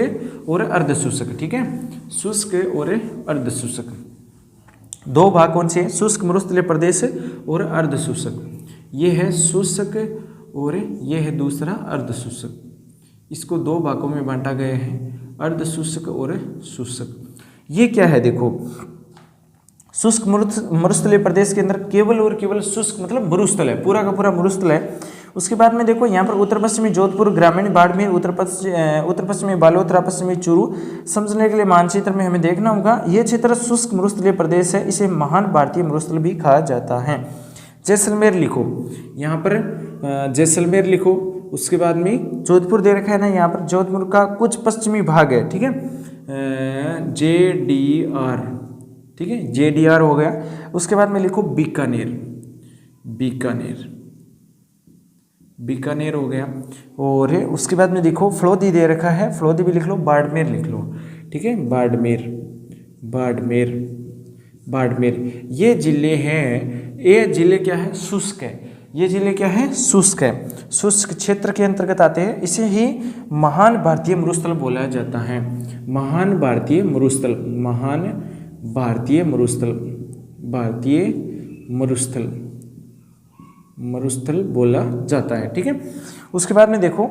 और अर्धशुष्क, ठीक है, शुष्क और अर्धशुष्क, दो भाग कौन से हैं, शुष्क मरुस्थलीय प्रदेश और अर्धशुष्क, ये है शुष्क और ये है दूसरा अर्धशुष्क, इसको दो भागों में बांटा गया है, अर्धशुष्क और शुष्क। ये क्या है, देखो शुष्क मरुस्थलीय प्रदेश के अंदर केवल और केवल शुष्क मतलब मरुस्थल है, पूरा का पूरा मरुस्थल है। उसके बाद में देखो यहाँ पर उत्तर पश्चिमी जोधपुर, ग्रामीण बाड़मेर, उत्तर पश्चिमी बालोतरा, पश्चिमी चूरू, समझने के लिए मानचित्र में हमें देखना होगा, ये क्षेत्र शुष्क मरुस्थलीय प्रदेश है, इसे महान भारतीय मरुस्थल भी कहा जाता है। जैसलमेर लिखो, यहाँ पर जैसलमेर लिखो। उसके बाद में जोधपुर दे रखा है ना, यहाँ पर जोधपुर का कुछ पश्चिमी भाग है, ठीक है, JDR, ठीक है, JDR हो गया। उसके बाद में लिखो बीकानेर, बीकानेर हो गया। और उसके बाद में देखो फलोदी दे रखा है, फलोदी भी लिख लो, बाड़मेर लिख लो, ठीक है, बाड़मेर, ये जिले हैं, ये जिले क्या है, शुष्क है, ये जिले क्या है, शुष्क है, शुष्क क्षेत्र के अंतर्गत आते हैं, इसे ही महान भारतीय मरुस्थल बोला जाता है, महान भारतीय मरुस्थल बोला जाता है, ठीक है। उसके बाद में देखो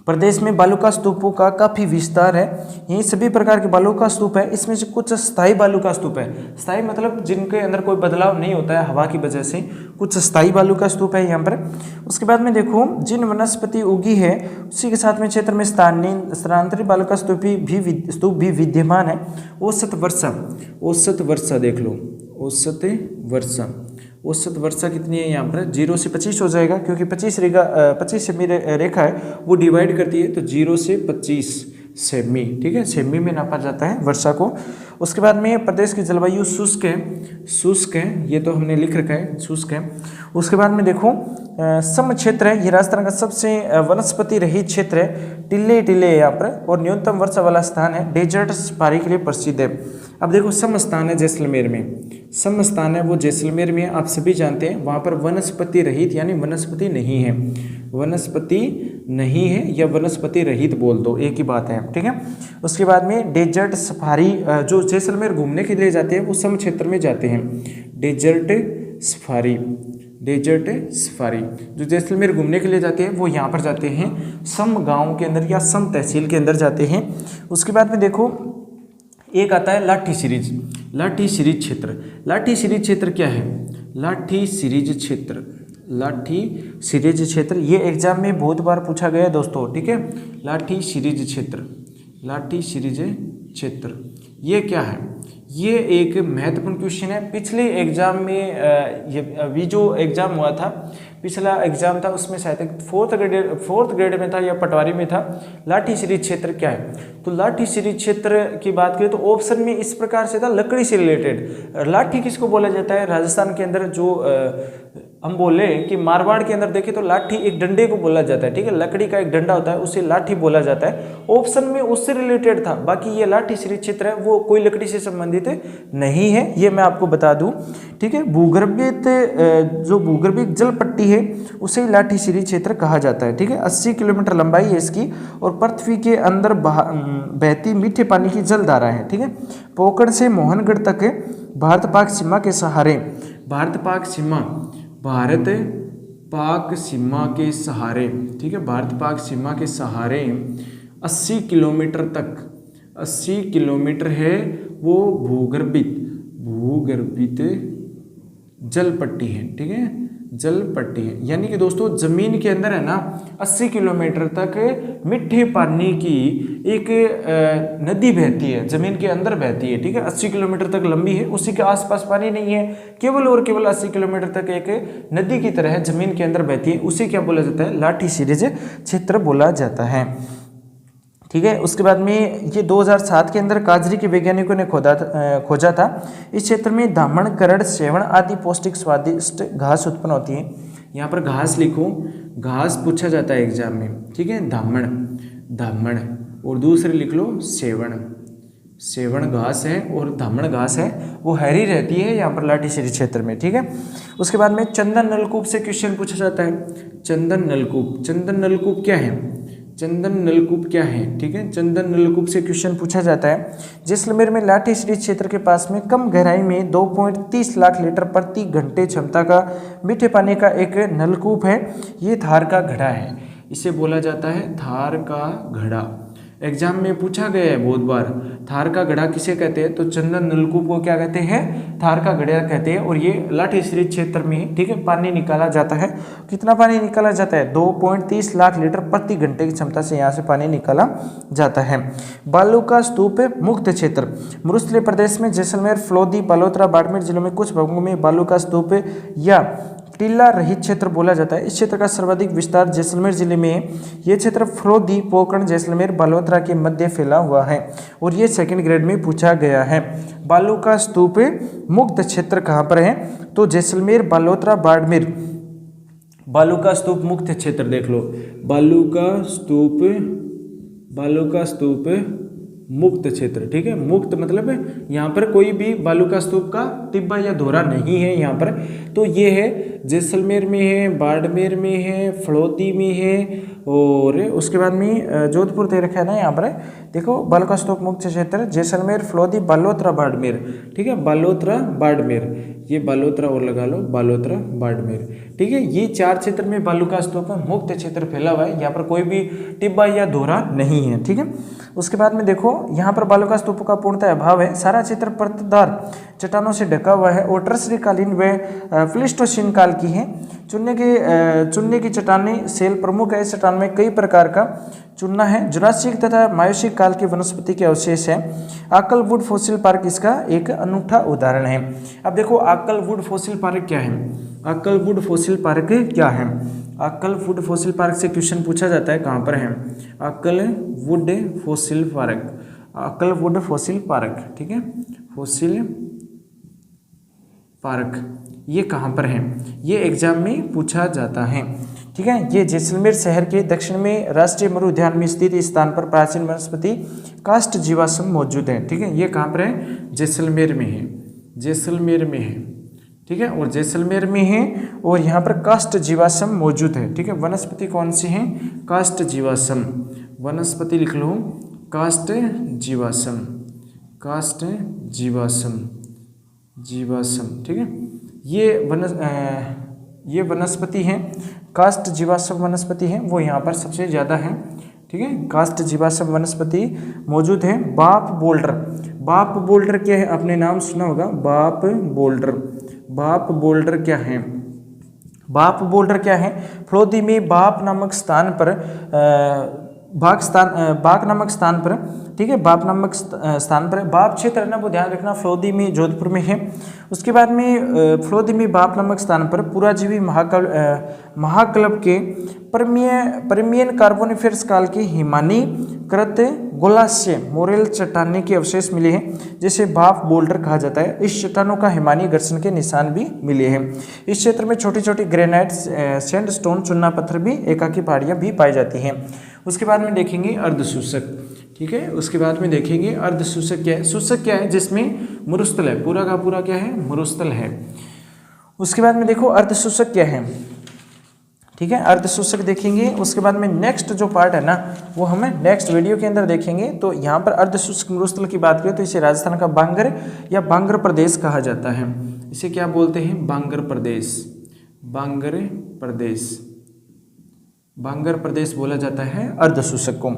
प्रदेश में बालू का स्तूपों का काफ़ी विस्तार है। यही सभी प्रकार के बालू का स्तूप है। इसमें से कुछ स्थायी बालू का स्तूप है। स्थायी मतलब जिनके अंदर कोई बदलाव नहीं होता है हवा की वजह से, कुछ स्थायी बालू का स्तूप है यहाँ पर। उसके बाद में देखो जिन वनस्पति उगी है उसी के साथ में क्षेत्र में स्थानांतरित बालू का स्तूप भी विद्यमान है। औसत वर्षा देख लो, औसत वर्षा कितनी है यहाँ पर 0 से 25 हो जाएगा, क्योंकि 25 सेमी रेखा है वो डिवाइड करती है, तो 0 से 25 सेमी, ठीक है, सेमी में नापा जाता है वर्षा को। उसके बाद में प्रदेश की जलवायु शुष्क है, ये तो हमने लिख रखा है, शुष्क है। उसके बाद में देखो सम क्षेत्र है, ये राजस्थान का सबसे वनस्पति रहित क्षेत्र है, टिल्ले है यहाँ पर, और न्यूनतम वर्षा वाला स्थान है, डेजर्ट सफारी के लिए प्रसिद्ध है। अब देखो सम स्थान है जैसलमेर में, सम स्थान है वो जैसलमेर में, आप सभी जानते हैं वहाँ पर वनस्पति रहित यानी वनस्पति नहीं है, या वनस्पति रहित बोल दो, एक ही बात है, ठीक है। उसके बाद में डेजर्ट सफारी, जो जैसलमेर घूमने के लिए जाते हैं वो सम क्षेत्र में जाते हैं, डेजर्ट सफारी, जो जैसलमेर घूमने के लिए जाते हैं वो यहाँ पर जाते हैं सम गांव के अंदर या सम तहसील के अंदर जाते हैं। उसके बाद में देखो एक आता है लाठी सीरीज क्षेत्र क्या है? लाठी सीरीज क्षेत्र ये एग्जाम में बहुत बार पूछा गया है दोस्तों, ठीक है। लाठी सीरीज क्षेत्र ये क्या है? ये एक महत्वपूर्ण क्वेश्चन है। पिछले एग्जाम में अभी जो एग्जाम हुआ था, पिछला एग्जाम था उसमें शायद फोर्थ ग्रेड में था या पटवारी में था। लाठी सीरीज क्षेत्र क्या है? तो लाठी सीरीज क्षेत्र की बात करें तो ऑप्शन में इस प्रकार से था, लकड़ी से रिलेटेड। लाठी किसको बोला जाता है? राजस्थान के अंदर जो हम बोले कि मारवाड़ के अंदर देखें तो लाठी एक डंडे को बोला जाता है, ठीक है, लकड़ी का एक डंडा होता है उसे लाठी बोला जाता है। ऑप्शन में उससे रिलेटेड था, बाकी ये लाठी सीरीज क्षेत्र है वो कोई लकड़ी से संबंधित नहीं है, ये मैं आपको बता दूं, ठीक है। जो भूगर्भिक जल पट्टी है उसे लाठी सीरीज क्षेत्र कहा जाता है, ठीक है। 80 किलोमीटर लंबाई है इसकी और पृथ्वी के अंदर बहती मीठे पानी की जल धारा है, ठीक है। पोखरण से मोहनगढ़ तक भारत पाक सीमा के सहारे, ठीक है, भारत पाक सीमा के सहारे 80 किलोमीटर है वो भूगर्भित जल पट्टी है, ठीक है, जल पट्टी है। यानी कि दोस्तों जमीन के अंदर है ना 80 किलोमीटर तक मीठे पानी की एक नदी बहती है, जमीन के अंदर बहती है, ठीक है। 80 किलोमीटर तक लंबी है, उसी के आसपास पानी नहीं है, केवल और केवल 80 किलोमीटर तक एक नदी की तरह है, जमीन के अंदर बहती है, उसे क्या बोला जाता है? लाठी सीरीज क्षेत्र बोला जाता है, ठीक है। उसके बाद में ये 2007 के अंदर काजरी के वैज्ञानिकों ने खोजा था। इस क्षेत्र में धामण, करड़, सेवण आदि पौष्टिक स्वादिष्ट घास उत्पन्न होती है। यहाँ पर घास लिखो, घास पूछा जाता है एग्जाम में, ठीक है। धामण और दूसरे लिख लो सेवण घास है और धामण घास है, वो हरी रहती है यहाँ पर लाठी सीरीज क्षेत्र में, ठीक है। उसके बाद में चंदन नलकूप से क्वेश्चन पूछा जाता है। चंदन नलकूप क्या है? ठीक है, चंदन नलकूप से क्वेश्चन पूछा जाता है। जैसलमेर में लाठी सीरीज क्षेत्र के पास में कम गहराई में 2.30 लाख लीटर प्रति घंटे क्षमता का मीठे पानी का एक नलकूप है। ये थार का घड़ा है, इसे बोला जाता है थार का घड़ा। एग्जाम में पूछा गया है बहुत बार, थार का घड़ा किसे कहते हैं? तो चंदन नलकूप को क्या कहते हैं? थार का घड़ा कहते हैं। और ये लाठी सीरीज क्षेत्र में ही, ठीक है, पानी निकाला जाता है। कितना पानी निकाला जाता है? 2.30 लाख लीटर प्रति घंटे की क्षमता से यहाँ से पानी निकाला जाता है। बालू का स्तूप मुक्त क्षेत्र, मुरस्ली प्रदेश में जैसलमेर, फलोदी, बालोतरा, बाड़मेर जिलों में कुछ भागों में बालू का स्तूप या टीला रहित क्षेत्र बोला जाता है। इस क्षेत्र का सर्वाधिक विस्तार जैसलमेर जिले में है। ये क्षेत्र फलोदी, पोखरण, जैसलमेर, बालोतरा के मध्य फैला हुआ है और ये सेकंड ग्रेड में पूछा गया है। बालू का स्तूप मुक्त क्षेत्र कहाँ पर है? तो जैसलमेर, बालोतरा, बाड़मेर। बालू का स्तूप मुक्त क्षेत्र देख लो, बालू का स्तूप मुक्त क्षेत्र, ठीक है। मुक्त मतलब यहाँ पर कोई भी बालू का स्तूप का टिब्बा या धोरा नहीं है यहाँ पर, तो ये है जैसलमेर में है, बाड़मेर में है, फलौदी में है, और उसके बाद में जोधपुर दे रखा है ना यहाँ पर। देखो बालुका स्तूप मुक्त क्षेत्र जैसलमेर, फलौदी, बालोतरा, बाड़मेर। ठीक है, बालोतरा, बाड़मेर, ये बालोतरा और लगा लो, बालोतरा, बाड़मेर। ठीक है, ये 4 क्षेत्र में बालुका स्तूप मुक्त क्षेत्र फैला हुआ है। यहाँ पर कोई भी टिब्बा या दोहरा नहीं है। ठीक है, उसके बाद में देखो यहाँ पर बालुका स्तूप का पूर्णतः अभाव है। सारा क्षेत्र परतदार चट्टानों से ढका हुआ है और टर्सरी कालीन व प्लीस्टोसीन काल की है। चूने की चट्टानें सेल प्रमुख है। इस चट्टान में कई प्रकार का चूना है। जुरासिक तथा मायोसिक काल की वनस्पति के अवशेष है। आकलवुड फॉसिल पार्क इसका एक अनूठा उदाहरण है। अब देखो आकलवुड फॉसिल पार्क क्या है, आकलवुड फॉसिल पार्क क्या है। आकलवुड फॉसिल पार्क से क्वेश्चन पूछा जाता है, कहाँ पर है Akal wood fossil park, Akal wood fossil park. ठीक है, फॉसिल पार्क ये कहाँ पर है, ये एग्जाम में पूछा जाता है। ठीक है, ये जैसलमेर शहर के दक्षिण में राष्ट्रीय मरु उद्यान में स्थित इस स्थान पर प्राचीन वनस्पति काष्ठ जीवाश्म मौजूद है। ठीक है, ये कहाँ पर है, जैसलमेर में है, जैसलमेर में है। ठीक है, और जैसलमेर में है और यहाँ पर काष्ठ जीवाश्म मौजूद है। ठीक है, वनस्पति कौन सी है, काष्ठ जीवाश्म, वनस्पति लिख लो काष्ठ जीवाश्म, काष्ठ जीवाश्म, जीवाश्म। ठीक है, ये वनस्पति हैं, काष्ठ जीवाश्म वनस्पति हैं, वो यहाँ पर सबसे ज़्यादा है। ठीक है, काष्ठ जीवाश्म वनस्पति मौजूद है। बाप बोल्डर, बाप बोल्डर क्या है, आपने नाम सुना होगा, बाप बोल्डर, बाप बोल्डर क्या है, बाप बोल्डर क्या है, फलौदी में बाप नामक स्थान पर बाग नामक स्थान पर। ठीक है, बाप नामक स्थान पर बाप क्षेत्र है ना, वो ध्यान रखना, फलौदी में जोधपुर में है। उसके बाद में फलौदी में बाप नामक स्थान पर पुराजीवी महाकल्प के परमियन कार्बोनिफेरस काल के हिमानीकृत गोलाश्य मोरेल चट्टाने के अवशेष मिले हैं, जिसे बाप बोल्डर कहा जाता है। इस चट्टानों का हिमानी घर्षण के निशान भी मिले हैं। इस क्षेत्र में छोटी छोटी ग्रेनाइट, सैंडस्टोन, चुना पत्थर भी, एकाकी पहाड़ियाँ भी पाई जाती हैं। उसके बाद में देखेंगे अर्धशूषक। ठीक है, उसके बाद में देखेंगे अर्धशूषक क्या है। शूषक क्या है, जिसमें मरुस्थल है, पूरा का पूरा क्या है, मरुस्थल है। उसके बाद में देखो अर्धशूषक क्या है। ठीक है, अर्धशूषक देखेंगे। उसके बाद में नेक्स्ट जो पार्ट है ना, वो हमें नेक्स्ट वीडियो के अंदर देखेंगे। तो यहाँ पर अर्धशूषक मरुस्थल की बात करें तो इसे राजस्थान का बांगर या बांगर प्रदेश कहा जाता है। इसे क्या बोलते हैं, बांगर प्रदेश, बांगर प्रदेश, बांगर प्रदेश बोला जाता है अर्धशूषक को।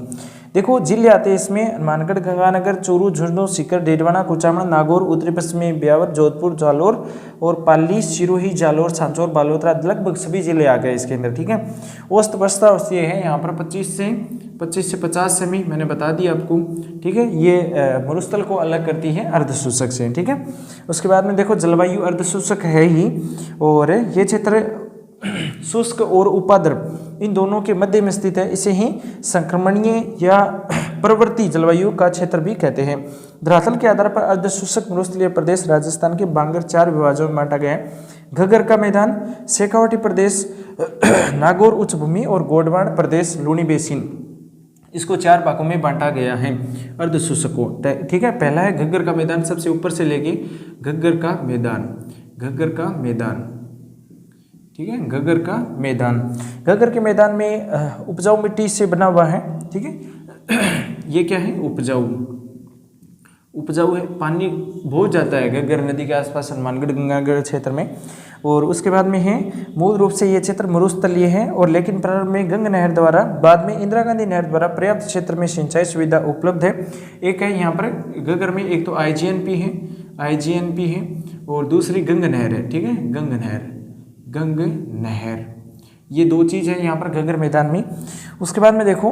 देखो जिले आते हैं इसमें, हनुमानगढ़, गंगानगर, चूरू, झुंझुनू, सीकर, डेडवाना, कुचामन, नागौर, उत्तरी पश्चिमी ब्यावर, जोधपुर, जालोर और पाली, सिरोही, जालोर, सांचौर, बालोतरा, लगभग सभी जिले आ गए इसके अंदर। ठीक है, औसत वर्षा ये है यहाँ पर 25 से 50 सेमी, मैंने बता दिया आपको। ठीक है, ये मरुस्थल को अलग करती है अर्धशूषक से। ठीक है, उसके बाद में देखो जलवायु अर्धशूषक है ही, और ये क्षेत्र शुष्क और उपाद्र इन दोनों के मध्य में स्थित है। इसे ही संक्रमणीय या प्रवृत्ति जलवायु का क्षेत्र भी कहते हैं। धरातल के आधार पर अर्धशूषक मरुस्थलीय प्रदेश राजस्थान के बांगर 4 विभाजों में बांटा गया है। घग्गर का मैदान, शेखावटी प्रदेश, नागौर उच्च भूमि और गोंडवाना प्रदेश लूनी बेसिन, इसको 4 भागों में बांटा गया है अर्धशूषक को। ठीक है, पहला है घग्गर का मैदान, सबसे ऊपर से लेके घग्गर का मैदान, घग्गर का मैदान। ठीक है, घग्गर का मैदान, घग्गर के मैदान में उपजाऊ मिट्टी से बना हुआ है। ठीक है, ये क्या है, उपजाऊ, उपजाऊ है, पानी बहुत जाता है घग्गर नदी के आसपास हनुमानगढ़ गंगागढ़ क्षेत्र में। और उसके बाद में है मूल रूप से ये क्षेत्र मरुस्थलीय है, और लेकिन प्रारंभ में गंगा नहर द्वारा, बाद में इंदिरा गांधी नहर द्वारा पर्याप्त क्षेत्र में सिंचाई सुविधा उपलब्ध है। एक है यहाँ पर घग्गर में, एक तो IGNP है, IGNP है, और दूसरी गंग नहर है। ठीक है, गंग नहर, गंग नहर, ये 2 चीज़ है यहाँ पर घग्गर मैदान में। उसके बाद में देखो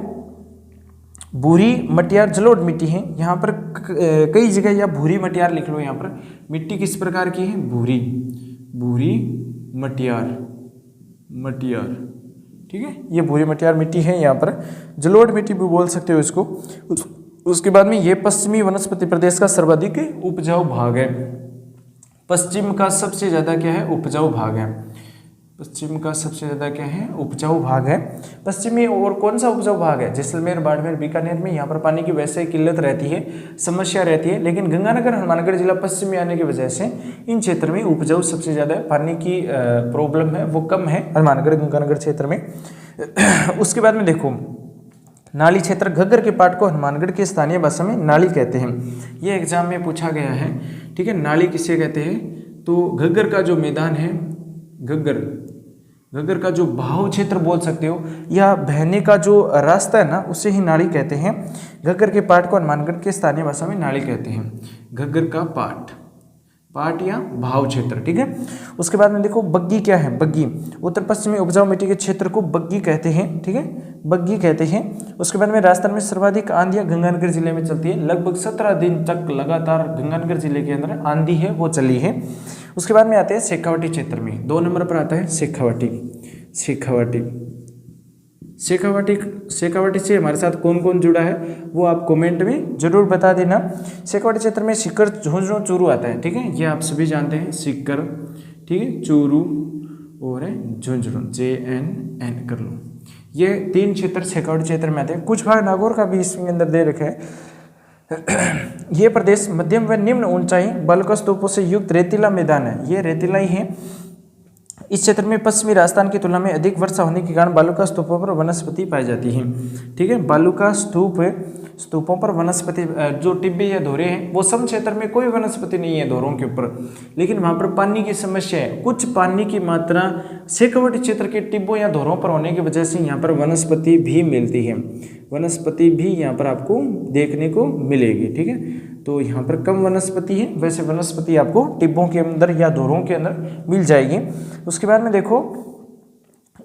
भूरी मटियार जलोढ़ मिट्टी है यहाँ पर कई जगह, या भूरी मटियार लिख लो। यहाँ पर मिट्टी किस प्रकार की है, भूरी, भूरी मटियार, मटियार। ठीक है, ये भूरी मटियार मिट्टी है यहाँ पर, जलोढ़ मिट्टी भी बोल सकते हो इसको। उसके बाद में ये पश्चिमी वनस्पति प्रदेश का सर्वाधिक उपजाऊ भाग है, पश्चिम का सबसे ज़्यादा क्या है, उपजाऊ भाग है। पश्चिम का सबसे ज़्यादा क्या है, उपजाऊ भाग है। पश्चिमी और कौन सा उपजाऊ भाग है, जैसलमेर, बाड़मेर, बीकानेर में यहाँ पर पानी की वैसे ही किल्लत रहती है, समस्या रहती है, लेकिन गंगानगर हनुमानगढ़ जिला पश्चिम में आने की वजह से इन क्षेत्र में उपजाऊ सबसे ज़्यादा है, पानी की प्रॉब्लम है वो कम है हनुमानगढ़ गंगानगर क्षेत्र में। उसके बाद में देखो नाली क्षेत्र, घग्गर के पाट को हनुमानगढ़ की स्थानीय भाषा में नाली कहते हैं। ये एग्जाम में पूछा गया है, ठीक है। नाली किसे कहते हैं, तो घग्गर का जो मैदान है, घग्गर का जो बहाव क्षेत्र बोल सकते हो या बहने का जो रास्ता है ना, उसे ही नाली कहते हैं। घग्गर के पाट को हनुमानगढ़ के स्थानीय भाषा में नाली कहते हैं। घग्गर का पाट या भाव क्षेत्र, ठीक है। उसके बाद में देखो बग्गी क्या है, बग्गी उत्तर पश्चिमी उपजाऊ मिट्टी के क्षेत्र को बग्गी कहते हैं, ठीक है, बग्गी कहते हैं। उसके बाद में राजस्थान में सर्वाधिक आंधियां गंगानगर जिले में चलती है, लगभग 17 दिन तक लगातार गंगानगर जिले के अंदर आंधी है वो चली है। उसके बाद में आते हैं शेखावाटी क्षेत्र में, 2 नंबर पर आता है शेखावाटी से हमारे साथ कौन कौन जुड़ा है वो आप कमेंट में जरूर बता देना। शेखावाटी क्षेत्र में सीकर, झुंझुनू, चूरू आता है, ठीक है, ये आप सभी जानते हैं, सीकर, ठीक है, चूरू और झुंझुनू, JNN कर लो। ये 3 क्षेत्र शेखावाटी क्षेत्र में आते हैं। कुछ भाग नागौर का भी इसके अंदर दे रखा है। ये प्रदेश मध्यम व निम्न ऊंचाई बालुका स्तूपों से युक्त रेतीला मैदान है, ये रेतीला ही है। इस क्षेत्र में पश्चिमी राजस्थान की तुलना में अधिक वर्षा होने के कारण बालुका स्तूपों पर वनस्पति पाई जाती है, ठीक है। बालुका स्तूपों पर वनस्पति, जो टिब्बे या धोरे हैं, वो सब क्षेत्र में कोई वनस्पति नहीं है धोरों के ऊपर, लेकिन वहाँ पर पानी की समस्या है। कुछ पानी की मात्रा शेखावाटी क्षेत्र के टिब्बों या धोरों पर होने की वजह से यहाँ पर वनस्पति भी मिलती है, वनस्पति भी यहाँ पर आपको देखने को मिलेगी, ठीक है। तो यहाँ पर कम वनस्पति है, वैसे वनस्पति आपको टिब्बों के अंदर या धोरों के अंदर मिल जाएगी। उसके बाद में देखो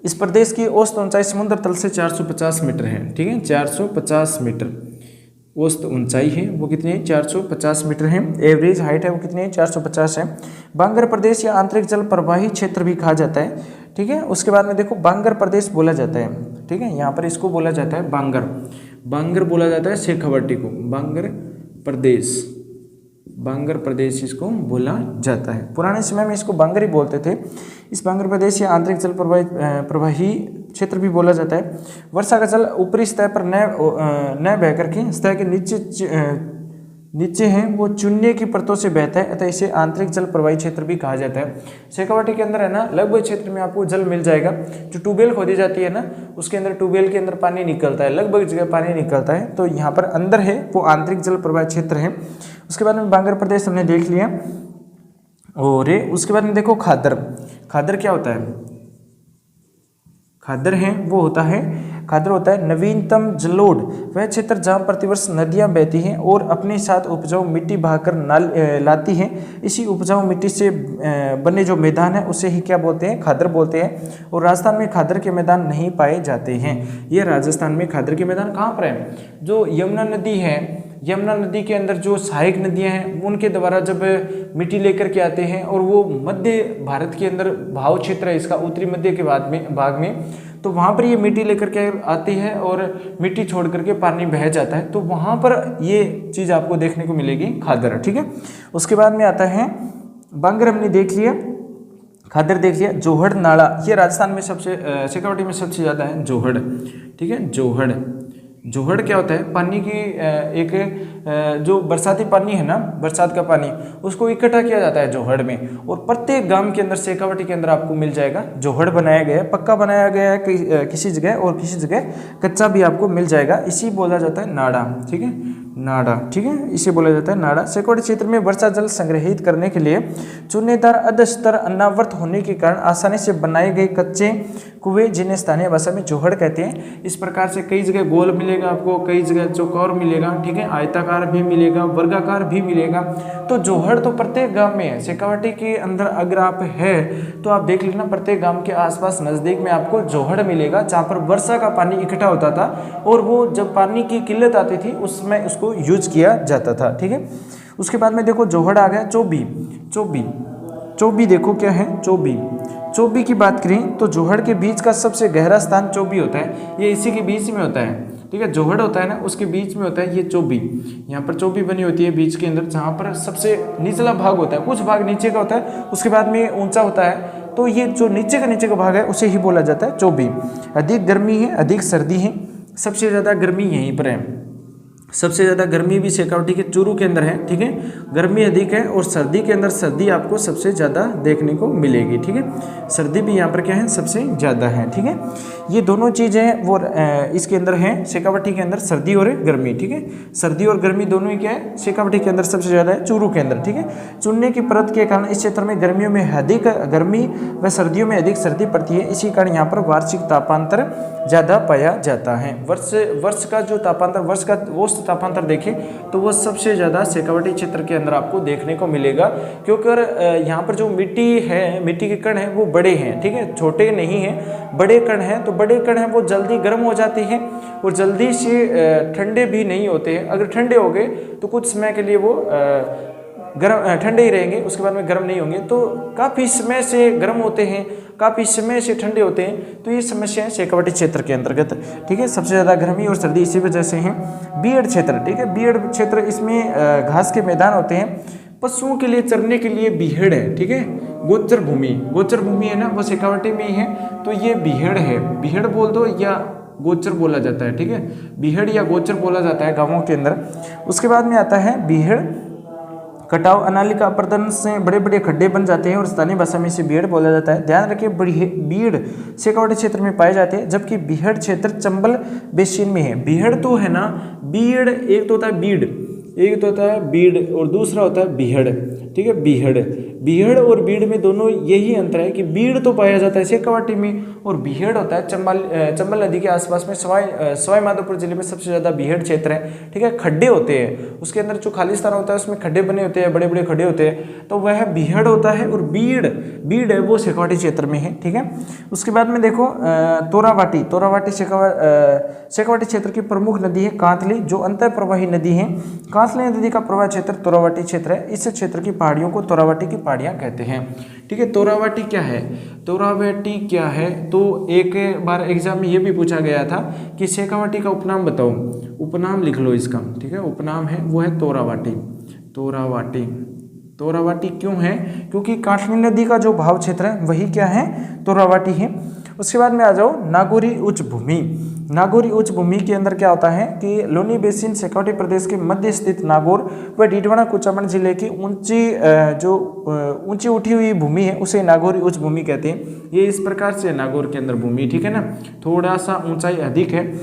इस प्रदेश की औसत ऊंचाई समुद्र तल से 450 मीटर है, ठीक है, 450 मीटर औसत ऊंचाई है वो कितनी है, 450 मीटर है। एवरेज हाइट है वो कितनी है, 450 है। बांगर प्रदेश या आंतरिक जल प्रवाही क्षेत्र भी कहा जाता है, ठीक है। उसके बाद में देखो बांगर प्रदेश बोला जाता है, ठीक है, यहाँ पर इसको बोला जाता है बांगर बोला जाता है शेखावाटी को, बांगर प्रदेश इसको बोला जाता है। पुराने समय में इसको बांगर ही बोलते थे। इस बांगर प्रदेश या आंतरिक जल प्रवाही क्षेत्र भी बोला जाता है। वर्षा का जल ऊपरी सतह पर न बह करके सतह के नीचे हैं वो चुनने की परतों से बहता है, अतः इसे आंतरिक जल प्रवाही क्षेत्र भी कहा जाता है। शेखावाटी के अंदर है ना, लगभग क्षेत्र में आपको जल मिल जाएगा। जो ट्यूबवेल खोदी जाती है ना, उसके अंदर ट्यूबवेल के अंदर पानी निकलता है, लगभग जगह पानी निकलता है, तो यहाँ पर अंदर है वो आंतरिक जल प्रवाह क्षेत्र है। उसके बाद में बांगर प्रदेश हमने देख लिया। और उसके बाद में देखो खादर क्या होता है, खादर होता है नवीनतम जलोढ़, वह क्षेत्र जहाँ प्रतिवर्ष नदियाँ बहती हैं और अपने साथ उपजाऊ मिट्टी बहाकर लाती हैं। इसी उपजाऊ मिट्टी से बने जो मैदान है उसे ही क्या बोलते हैं, खादर बोलते हैं। और राजस्थान में खादर के मैदान नहीं पाए जाते हैं। ये राजस्थान में खादर के मैदान कहाँ पर है, जो यमुना नदी है, यमुना नदी के अंदर जो सहायक नदियां हैं उनके द्वारा जब मिट्टी लेकर के आते हैं और वो मध्य भारत के अंदर भाव क्षेत्र है इसका, उत्तरी मध्य के भाग में, तो वहाँ पर ये मिट्टी लेकर के आती है और मिट्टी छोड़ करके पानी बह जाता है, तो वहाँ पर ये चीज़ आपको देखने को मिलेगी, खादर, ठीक है। उसके बाद में आता है बांगर हमने देख लिया, खादर देख लिया। जोहड़ नाला, ये राजस्थान में सबसे शेखावाटी में सबसे ज़्यादा है जोहड़, ठीक है। जोहड़ क्या होता है, पानी की एक जो बरसाती पानी है ना, बरसात का पानी, उसको इकट्ठा किया जाता है जोहड़ में, और प्रत्येक गांव के अंदर शेखावाटी के अंदर आपको मिल जाएगा। जोहड़ बनाया गया है, पक्का बनाया गया है किसी जगह, और किसी जगह कच्चा भी आपको मिल जाएगा। इसी बोला जाता है नाड़ा, ठीक है, नाड़ा, ठीक है, इसे बोला जाता है नाड़ा। शेखावाटी क्षेत्र में वर्षा जल संग्रहित करने के लिए चूनेदार अधस्तर अनावृत होने के कारण आसानी से बनाए गए कच्चे कुएं, जिन्हें स्थानीय भाषा में जोहड़ कहते हैं। इस प्रकार से कई जगह गोल मिलेगा आपको, कई जगह चौकोर मिलेगा, ठीक है, आयताकार भी मिलेगा, वर्गाकार भी मिलेगा। तो जोहड़ तो प्रत्येक गांव में है। शेखावाटी के अंदर अगर आप है तो आप देख लेना, प्रत्येक गांव के आसपास नजदीक में आपको जोहड़ मिलेगा, जहाँ पर वर्षा का पानी इकट्ठा होता था और वो जब पानी की किल्लत आती थी उसमें उसको यूज किया जाता था, ठीक है। उसके बाद में देखो जोहड़ आ गया। चौबी देखो क्या है, चौबी की बात करें तो जोहड़ के बीच का सबसे गहरा स्थान चौबी होता है, ये इसी के बीच में होता है, ठीक है। जोहड़ होता है ना, उसके बीच में होता है ये चौबी, यहाँ पर चौबी बनी होती है बीच के अंदर, जहाँ पर सबसे निचला भाग होता है, कुछ भाग नीचे का होता है, उसके बाद में ऊंचा होता है, तो ये जो नीचे का भाग है उसे ही बोला जाता है चोबी। अधिक गर्मी है, अधिक सर्दी है, सबसे ज़्यादा गर्मी यहीं पर है। सबसे ज़्यादा गर्मी भी शेखावटी के चूरू के अंदर है, ठीक है। गर्मी अधिक है और सर्दी के अंदर सर्दी आपको सबसे ज़्यादा देखने को मिलेगी, ठीक है। सर्दी भी यहाँ पर क्या है, सबसे ज़्यादा है, ठीक है। ये दोनों चीज़ें वो इसके अंदर हैं शेखावटी के अंदर, सर्दी और गर्मी, ठीक है। सर्दी और गर्मी दोनों ही क्या है शेखावटी के अंदर सबसे ज़्यादा है, चूरू के अंदर, ठीक है। चुनने की परत के कारण इस क्षेत्र में गर्मियों में अधिक गर्मी व सर्दियों में अधिक सर्दी पड़ती है। इसी कारण यहाँ पर वार्षिक तापांतर ज़्यादा पाया जाता है। वर्ष का जो तापांतर, वर्ष का औसत तापांतर देखें तो वो सबसे ज़्यादा शेखावटी क्षेत्र के अंदर आपको देखने को मिलेगा, क्योंकि यहाँ पर जो मिट्टी है, मिट्टी के कण हैं वो बड़े हैं, ठीक है, छोटे नहीं हैं, बड़े कण हैं। तो बड़े कण हैं वो जल्दी गर्म हो जाते हैं और जल्दी से ठंडे भी नहीं होते हैं। अगर ठंडे हो गए तो कुछ समय के लिए वो गर्म ठंडे ही रहेंगे, उसके बाद में गर्म नहीं होंगे। तो काफ़ी समय से गर्म होते हैं, काफ़ी समय से ठंडे होते हैं। तो ये समस्याएं शेखावटी क्षेत्र के अंतर्गत, ठीक है। सबसे ज़्यादा गर्मी और सर्दी इसी वजह से है। बीहड़ क्षेत्र, ठीक है, बीहड़ क्षेत्र, इसमें घास के मैदान होते हैं, पशुओं के लिए चरने के लिए बीहड़ है, ठीक है। गोचर भूमि है ना, वो शेखावटी में ही है, तो ये बीहड़ है। बीहड़ बोल दो या गोचर बोला जाता है, ठीक है। बीहड़ या गोचर बोला जाता है गाँवों के अंदर। उसके बाद में आता है बीहड़ कटाव अनालिका अपर्दन से बड़े बड़े खड्डे बन जाते हैं और स्थानीय भाषा में इसे बीहड़ बोला जाता है। ध्यान रखिए, बीहड़ शेखावटी क्षेत्र में पाए जाते हैं, जबकि बीहड़ क्षेत्र चंबल बेसिन में है। बीहड़ तो है ना, बीड़ एक तो होता है बीड़, एक तो होता है बीड़ और दूसरा होता है बीहड़, ठीक है। बीहड़ और बीड़ में दोनों यही अंतर है कि बीड़ तो पाया जाता है शेखावटी में और बीहड़ होता है चंबल नदी के आसपास में। सवाई माधोपुर जिले में सबसे ज़्यादा बीहड़ क्षेत्र है, ठीक है। खड्डे होते हैं, उसके अंदर जो खाली स्थान होता है उसमें खड्डे बने होते हैं, बड़े बड़े खड्डे होते हैं, तो वह बीहड़ होता है। और बीड़ है वो शेखावटी क्षेत्र में है, ठीक है। उसके बाद में देखो तोरावाटी शेखावटी क्षेत्र की प्रमुख नदी है कांतली, जो अंतर प्रवाही नदी है। कांतली नदी का प्रवाह क्षेत्र तोरावाटी क्षेत्र है। इस क्षेत्र की पहाड़ियों को तोरावाटी की पहाड़ियाँ कहते हैं, ठीक है। तोरावाटी क्या है, तोरावाटी क्या है, तो एक बार एग्जाम में ये भी पूछा गया था कि शेखावटी का उपनाम बताओ, उपनाम लिख लो इसका, ठीक है। उपनाम है वो है तोरावाटी। तोरावाटी क्यों है, क्योंकि कांतली नदी का जो भाव क्षेत्र है वही क्या है, तोरावाटी है। उसके बाद में आ जाओ नागौरी उच्च भूमि। नागौरी उच्च भूमि के अंदर क्या होता है कि लोनी बेसिन शेखावटी प्रदेश के मध्य स्थित नागौर व डीडवाना कुचामन जिले की ऊंची उठी हुई भूमि है, उसे नागौरी उच्च भूमि कहते हैं। ये इस प्रकार से नागौर के अंदर भूमि, ठीक है ना, थोड़ा सा ऊंचाई अधिक है।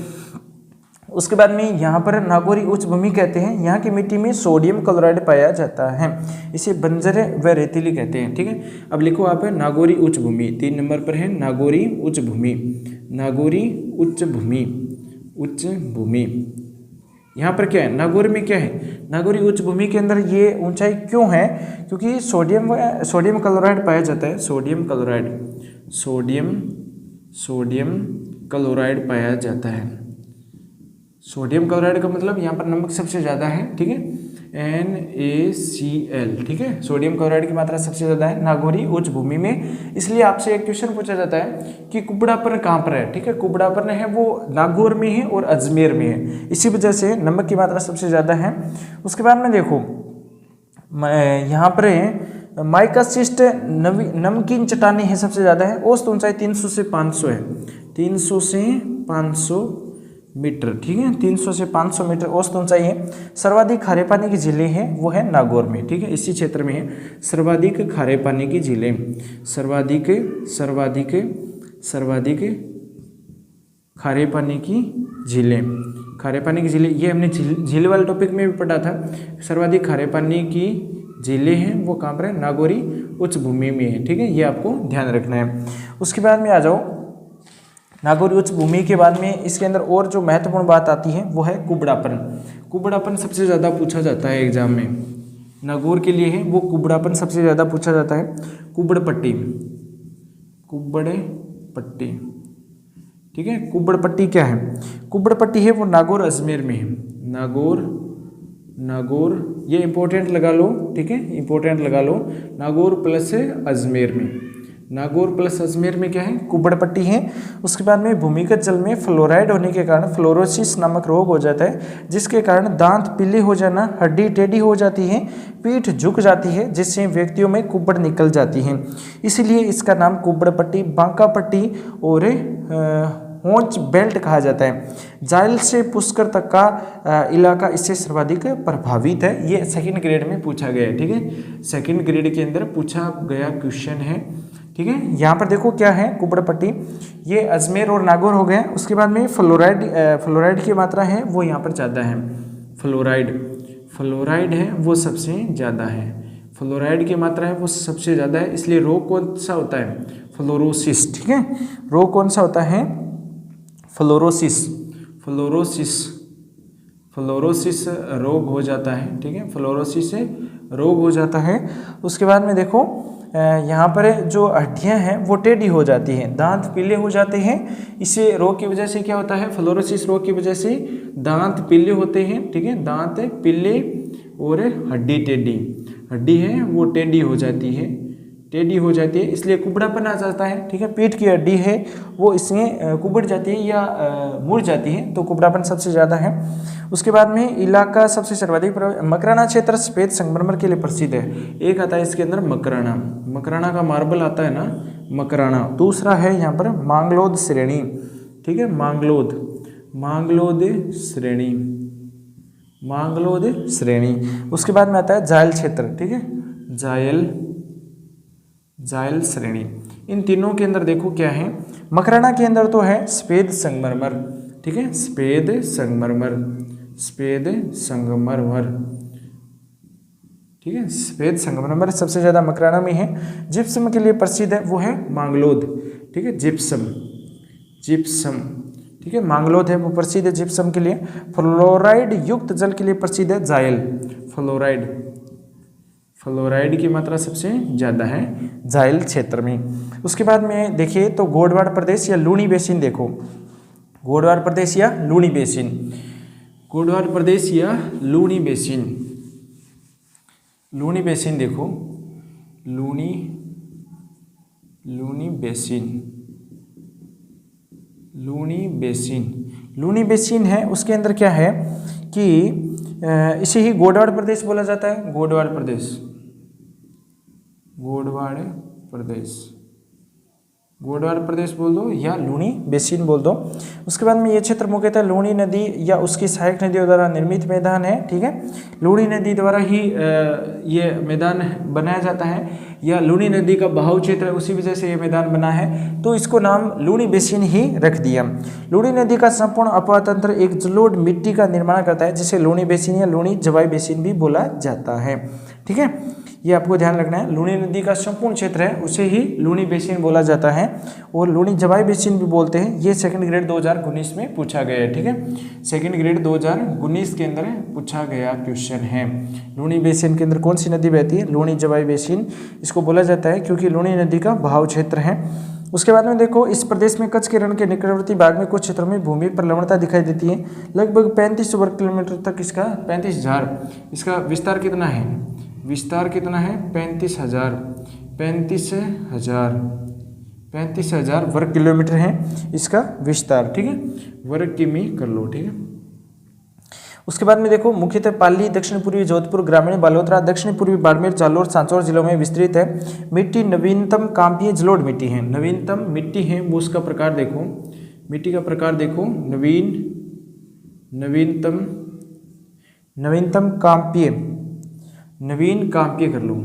उसके बाद में यहाँ पर नागौरी उच्च भूमि कहते हैं। यहाँ की मिट्टी में सोडियम क्लोराइड पाया जाता है, इसे बंजर व रेतीली कहते हैं, ठीक है। अब लिखो आप नागौरी उच्च भूमि, 3 नंबर पर है नागौरी उच्च भूमि। नागौरी उच्च भूमि यहाँ पर क्या है, नागौर में क्या है, नागौरी उच्च भूमि के अंदर ये ऊंचाई क्यों है, क्योंकि सोडियम क्लोराइड पाया जाता है। सोडियम क्लोराइड पाया जाता है। सोडियम क्लोराइड का मतलब यहाँ पर नमक सबसे ज़्यादा है, ठीक है, NaCl, ठीक है। सोडियम क्लोराइड की मात्रा सबसे ज़्यादा है नागौरी उच्च भूमि में। इसलिए आपसे एक क्वेश्चन पूछा जाता है कि कुबड़ापन कहाँ पर है, ठीक है। कुबड़ापन है वो नागौर में है और अजमेर में है, इसी वजह से नमक की मात्रा सबसे ज़्यादा है। उसके बाद में देखो यहाँ पर माइकासिस्ट नमकीन चट्टानें है सबसे ज़्यादा है। औसत ऊंचाई 300 से 500 है, 300 से 500 मीटर, ठीक है। 300 से 500 मीटर औसत ऊंचाई है। सर्वाधिक खारे पानी की झीलें हैं वो है नागौर में, ठीक है, इसी क्षेत्र में है सर्वाधिक खारे पानी की झीलें। सर्वाधिक खारे पानी की झीलें, ये हमने झील वाले टॉपिक में भी पढ़ा था। सर्वाधिक खारे पानी की झीलें हैं वो कहाँ पर है, नागौरी उच्च भूमि में है, ठीक है, ये आपको ध्यान रखना है। उसके बाद में आ जाओ नागौरी उच्च भूमि के बाद में इसके अंदर और जो महत्वपूर्ण बात आती है वो है कुबड़ापन सबसे ज़्यादा पूछा जाता है एग्जाम में, नागौर के लिए है वो कुबड़ापन सबसे ज़्यादा पूछा जाता है। कुबड़पट्टी, ठीक है। कुबड़पट्टी क्या है, कुबड़पट्टी है वो नागौर अजमेर में है। नागौर ये इंपॉर्टेंट लगा लो, ठीक है, इंपॉर्टेंट लगा लो, नागौर प्लस अजमेर में, नागौर प्लस अजमेर में क्या है, कुब्बड़ पट्टी है। उसके बाद में भूमिगत जल में फ्लोराइड होने के कारण फ्लोरोसिस नामक रोग हो जाता है, जिसके कारण दांत पीले हो जाना, हड्डी टेढ़ी हो जाती है, पीठ झुक जाती है, जिससे व्यक्तियों में कुब्बड़ निकल जाती है। इसीलिए इसका नाम कुब्बड़ पट्टी, बांका पट्टी और होंच बेल्ट कहा जाता है। जायल से पुष्कर तक का इलाका इससे सर्वाधिक प्रभावित है। ये सेकंड ग्रेड में पूछा गया है, ठीक है, सेकंड ग्रेड के अंदर पूछा गया क्वेश्चन है, ठीक है। यहाँ पर देखो क्या है, कुब्बड़ पट्टी, ये अजमेर और नागौर हो गए। उसके बाद में फ्लोराइड की मात्रा है वो यहाँ पर ज़्यादा है। फ्लोराइड है वो सबसे ज़्यादा है, फ्लोराइड की मात्रा है वो सबसे ज़्यादा है। इसलिए रोग कौन सा होता है, फ्लोरोसिस, ठीक है। रोग कौन सा होता है, फ्लोरोसिस रोग हो जाता है, ठीक है, फ्लोरोसिस से रोग हो जाता है। उसके बाद में देखो यहाँ पर जो हड्डियाँ हैं वो टेढ़ी हो जाती हैं, दांत पीले हो जाते हैं। इसे रोग की वजह से क्या होता है, फ्लोरोसिस रोग की वजह से दांत पीले होते हैं, ठीक है, दांत पीले और हड्डी है वो टेढ़ी हो जाती है, इसलिए कुबड़ापन आ जाता है, ठीक है। पीठ की हड्डी है वो इसमें कुबड़ जाती है या मुड़ जाती है, तो कुबड़ापन सबसे ज़्यादा है। उसके बाद में इलाका सबसे सर्वाधिक मकराना क्षेत्र सफेद संगमरमर के लिए प्रसिद्ध है। एक आता है इसके अंदर मकराना का मार्बल आता है ना, मकराना। दूसरा है यहाँ पर मांगलोद श्रेणी, ठीक है, मांगलोद श्रेणी। उसके बाद में आता है जायल क्षेत्र, ठीक है, जायल श्रेणी। इन तीनों के अंदर देखो क्या है, मकराना के अंदर तो है सफेद संगमरमर, ठीक है, सफेद संगमरमर, ठीक है, सफेद संगमरमर सबसे ज़्यादा मकराना में है। जिप्सम के लिए प्रसिद्ध है वो है मांगलोद, ठीक है, जिप्सम, ठीक है, मांगलोद है वो प्रसिद्ध है जिप्सम के लिए। फ्लोराइड युक्त जल के लिए प्रसिद्ध है जायल, फ्लोराइड की मात्रा सबसे ज़्यादा है जायल क्षेत्र में। उसके बाद में देखिए तो गोडवाड़ प्रदेश या लूनी बेसिन, देखो गोडवाड़ प्रदेश या लूनी बेसिन, देखो लूनी बेसिन है। उसके अंदर क्या है कि इसे ही गोडवाड़ प्रदेश बोला जाता है, गोडवाड़ प्रदेश बोल दो या लूनी बेसिन बोल दो। उसके बाद में ये क्षेत्र मुख्यतः लूनी नदी या उसकी सहायक नदियों द्वारा निर्मित मैदान है, ठीक है, लूनी नदी द्वारा ही ये मैदान बनाया जाता है, या लूनी नदी का बहाव क्षेत्र है उसी वजह से ये मैदान बना है, तो इसको नाम लूनी बेसिन ही रख दिया। लूनी नदी का संपूर्ण अपवाह तंत्र एक जलोढ़ मिट्टी का निर्माण करता है, जिसे लूनी बेसिन या लूनी जवाई बेसिन भी बोला जाता है, ठीक है, ये आपको ध्यान रखना है। लूनी नदी का संपूर्ण क्षेत्र है उसे ही लूनी बेसिन बोला जाता है, और लूनी जवाई बेसिन भी बोलते हैं। ये सेकंड ग्रेड 2019 में पूछा गया है, ठीक है, सेकंड ग्रेड 2019 के अंदर पूछा गया क्वेश्चन है। लूनी बेसिन के अंदर कौन सी नदी बहती है, लूनी जवाई बेसिन इसको बोला जाता है, क्योंकि लूनी नदी का बहाव क्षेत्र है। उसके बाद में देखो इस प्रदेश में कच्छ के रण के निकटवर्ती भाग में कुछ क्षेत्रों में भूमि पर लवणता दिखाई देती है। लगभग 35 वर्ग किलोमीटर तक इसका 35,000 इसका विस्तार कितना है, 35,000 वर्ग किलोमीटर है इसका विस्तार, ठीक है, वर्ग किमी कर लो, ठीक है। उसके बाद में देखो मुख्यतः पाली, दक्षिण पूर्वी जोधपुर, ग्रामीण बालोतरा, दक्षिण पूर्वी बाड़मेर, जालोर, सांचौर जिलों में विस्तृत है। मिट्टी नवीनतम कांपीय जलोढ़ मिट्टी है, नवीनतम मिट्टी है वो उसका प्रकार देखो, मिट्टी का प्रकार देखो, नवीनतम कांपीय कर लो,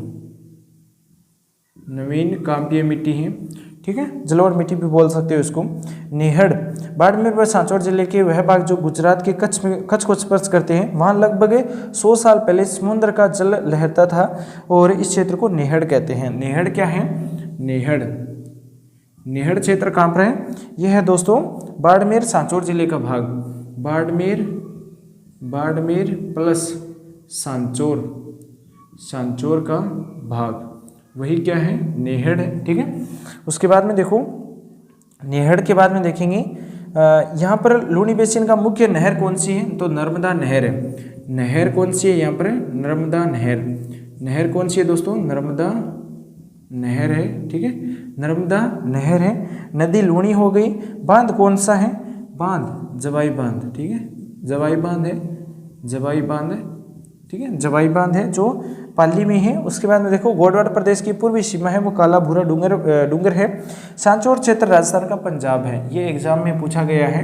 नवीन कांपीय मिट्टी है, ठीक है, जलोढ़ मिट्टी भी बोल सकते हो इसको। नेहड़, बाड़मेर व सांचौर जिले के वह भाग जो गुजरात के कच्छ को स्पर्श करते हैं, वहाँ लगभग 100 साल पहले समुद्र का जल लहरता था और इस क्षेत्र को नेहड़ कहते हैं। नेहड़ क्या है, नेहड़ क्षेत्र कहाँ पर है, यह है दोस्तों बाड़मेर सांचौर जिले का भाग, बाड़मेर प्लस सांचौर का भाग, वही क्या है, नेहड़ है, ठीक है। उसके बाद में देखो नेहड़ के बाद में देखेंगे यहाँ पर लूनी बेसिन का मुख्य नहर कौन सी है, तो नर्मदा नहर है। नहर कौन सी है यहाँ पर, नर्मदा नहर कौन सी है दोस्तों, नर्मदा नहर है, ठीक है, नर्मदा नहर है। नदी लूणी हो गई। बांध कौन सा है? बांध जवाई बांध, ठीक है, जवाई बांध है, जवाई बांध है, ठीक है, जवाई बांध है जो पाली में है। उसके बाद में देखो गोडवाड़ प्रदेश की पूर्वी सीमा है वो काला भूरा डूंगर है। सांचौर क्षेत्र राजस्थान का पंजाब है। ये एग्जाम में पूछा गया है।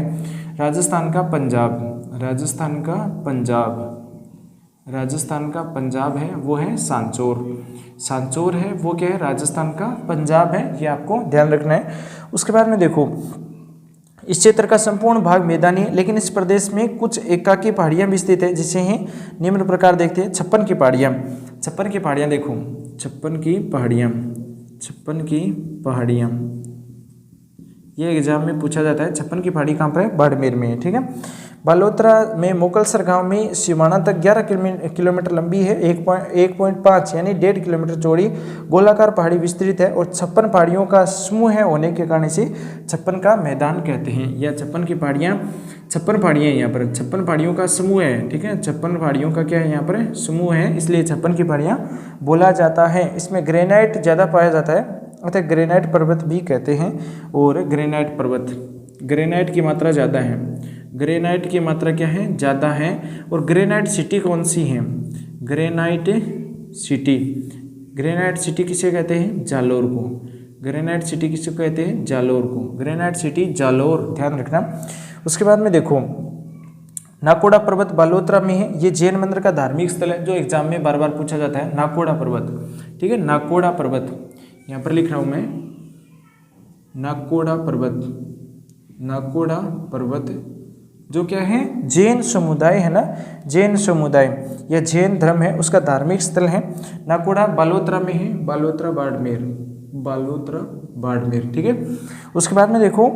राजस्थान का पंजाब, राजस्थान का पंजाब, राजस्थान का पंजाब है वो है सांचौर। सांचौर है वो क्या है? राजस्थान का पंजाब है। ये आपको ध्यान रखना है। उसके बाद में देखो इस क्षेत्र का संपूर्ण भाग मैदानी है, लेकिन इस प्रदेश में कुछ एकाकी पहाड़ियां भी स्थित है जिसे हैं निम्न प्रकार देखते हैं। 56 की पहाड़ियां, 56 की पहाड़ियां देखो, 56 की पहाड़ियां, 56 की पहाड़ियां, ये एग्जाम में पूछा जाता है। 56 की पहाड़ी कहाँ पर है? बाड़मेर में है, ठीक है। बालोतरा में मोकलसर गांव में सीमाना तक 11 किलोमीटर लंबी है, 1.5 यानी 1.5 किलोमीटर चौड़ी गोलाकार पहाड़ी विस्तृत है और 56 पहाड़ियों का समूह है होने के कारण इसे 56 का मैदान कहते हैं। या 56 की पहाड़ियाँ, 56 पहाड़ियाँ यहाँ पर 56 पहाड़ियों का समूह है, ठीक है, 56 पहाड़ियों का क्या है यहाँ पर? समूह है, इसलिए 56 की पहाड़ियाँ बोला जाता है। इसमें ग्रेनाइट ज़्यादा पाया जाता है अतः ग्रेनाइट पर्वत भी कहते हैं। और ग्रेनाइट पर्वत, ग्रेनाइट की मात्रा ज़्यादा है, ग्रेनाइट की मात्रा क्या है? ज़्यादा है। और ग्रेनाइट सिटी कौन सी है? ग्रेनाइट सिटी, ग्रेनाइट सिटी किसे कहते हैं? जालोर को। ग्रेनाइट सिटी किसे कहते हैं? जालोर को। ग्रेनाइट सिटी जालोर, ध्यान रखना। उसके बाद में देखो नाकोड़ा पर्वत बालोतरा में है। ये जैन मंदिर का धार्मिक स्थल है जो एग्जाम में बार बार पूछा जाता है। नाकोड़ा पर्वत, ठीक है, नाकोड़ा पर्वत यहाँ पर लिख रहा हूँ मैं, नाकोड़ा पर्वत, नाकोड़ा पर्वत जो क्या है? जैन समुदाय है ना, जैन समुदाय या जैन धर्म है उसका धार्मिक स्थल है। नाकोड़ा बालोतरा में है, बालोतरा बाड़मेर, बालोतरा बाड़मेर, ठीक है। उसके बाद में देखो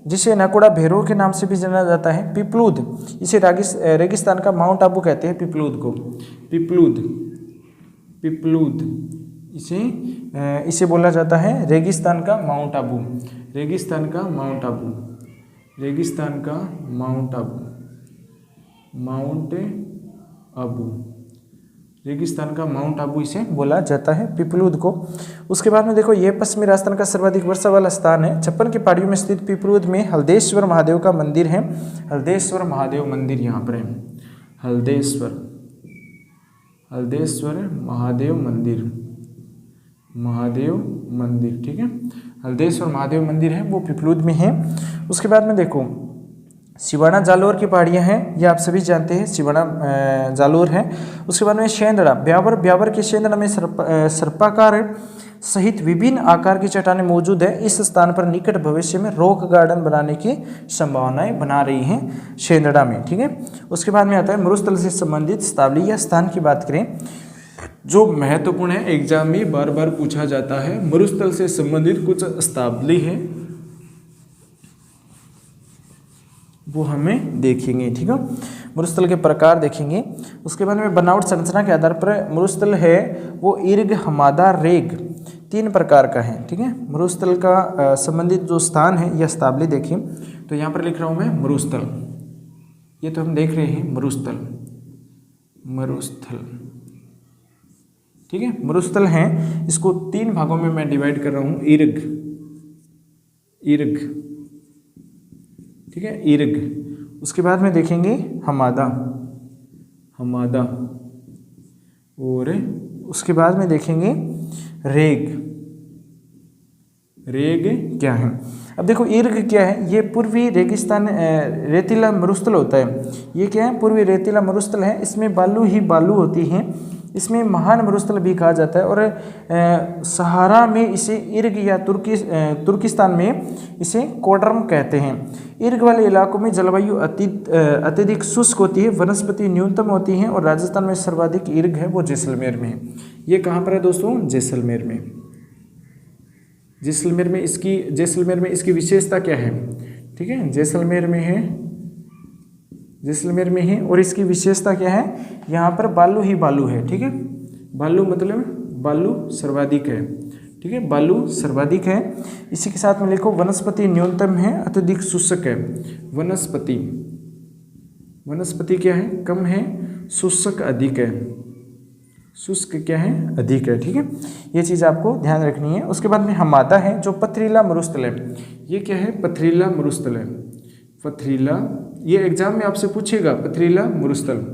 जिसे नाकोड़ा भैरव के नाम से भी जाना जाता है। पिपलूद, इसे रेगिस्तान का माउंट आबू कहते हैं। पिपलूद को, पिपलूद, पिपलूद इसे बोला जाता है रेगिस्तान का माउंट आबू, रेगिस्तान का माउंट आबू, रेगिस्तान का माउंट आबू, माउंट आबू, रेगिस्तान का माउंट आबू इसे बोला जाता है, पिपलूद को। उसके बाद में देखो ये पश्चिमी राजस्थान का सर्वाधिक वर्षा वाला स्थान है। 56 की पहाड़ियों में स्थित पिपलूद में हल्देश्वर महादेव का मंदिर है। हल्देश्वर महादेव मंदिर यहाँ पर है, हल्देश्वर, हल्देश्वर महादेव मंदिर, महादेव मंदिर, ठीक है, हल्देश्वर महादेव मंदिर है वो पिपलूद में है। उसके बाद में देखो सिवाना जालोर की पहाड़ियाँ हैं, ये आप सभी जानते हैं, सिवाना जालोर है। उसके बाद में शेंदड़ा, ब्यावर, ब्यावर के शेंदड़ा में सर्पाकार सहित विभिन्न आकार की चट्टानें मौजूद है। इस स्थान पर निकट भविष्य में रॉक गार्डन बनाने की संभावनाएं बना रही हैं शेंदड़ा में, ठीक है। उसके बाद में आता है मरुस्थल से संबंधित स्थावली या स्थान की बात करें जो महत्वपूर्ण है, एग्जाम में बार बार पूछा जाता है। मरुस्थल से संबंधित कुछ स्थावली है वो हमें देखेंगे, ठीक है, मरुस्थल के प्रकार देखेंगे। उसके बाद में बनावट संरचना के आधार पर मरुस्थल है वो ईर्ग, हमादा, रेग 3 प्रकार का है, ठीक है। मरुस्थल का संबंधित जो स्थान है या स्थावली देखिए तो यहाँ पर लिख रहा हूँ मैं मरुस्थल, ये तो हम देख रहे हैं मरुस्थल, मरुस्थल, ठीक है, मरुस्थल हैं। इसको 3 भागों में मैं डिवाइड कर रहा हूँ, ईर्ग, ईर्ग, ठीक है, ईर्ग। उसके बाद में देखेंगे हमादा, हमादा, और उसके बाद में देखेंगे रेग, रेग क्या है। अब देखो ईर्ग क्या है, ये पूर्वी रेगिस्तान रेतीला मरुस्थल होता है। ये क्या है? पूर्वी रेतीला मरुस्थल है, इसमें बालू ही बालू होती हैं। इसमें महान मरुस्थल भी कहा जाता है और सहारा में इसे ईर्ग या तुर्किस्तान में इसे कोडरम कहते हैं। ईर्ग वाले इलाकों में जलवायु अत्यधिक शुष्क होती है, वनस्पति न्यूनतम होती हैं और राजस्थान में सर्वाधिक ईर्ग है वो जैसलमेर में है। ये कहाँ पर है दोस्तों? जैसलमेर में। जैसलमेर में इसकी विशेषता क्या है? ठीक है, जैसलमेर में है, जैसलमेर में है और इसकी विशेषता क्या है? यहाँ पर बालू ही बालू है, ठीक है, बालू मतलब बालू सर्वाधिक है, ठीक है, बालू सर्वाधिक है। इसी के साथ में लिखो वनस्पति न्यूनतम है, अत्यधिक शुष्क है। वनस्पति, वनस्पति क्या है? कम है, शुष्क अधिक है, शुष्क क्या है, अधिक है। ठीक है, ये चीज़ आपको ध्यान रखनी है। उसके बाद में हमादा है जो पथरीला मरुस्थल है। ये क्या है, पथरीला मरुस्थल है। पथरीला, ये एग्जाम में आपसे पूछेगा पथरीला मरुस्थल।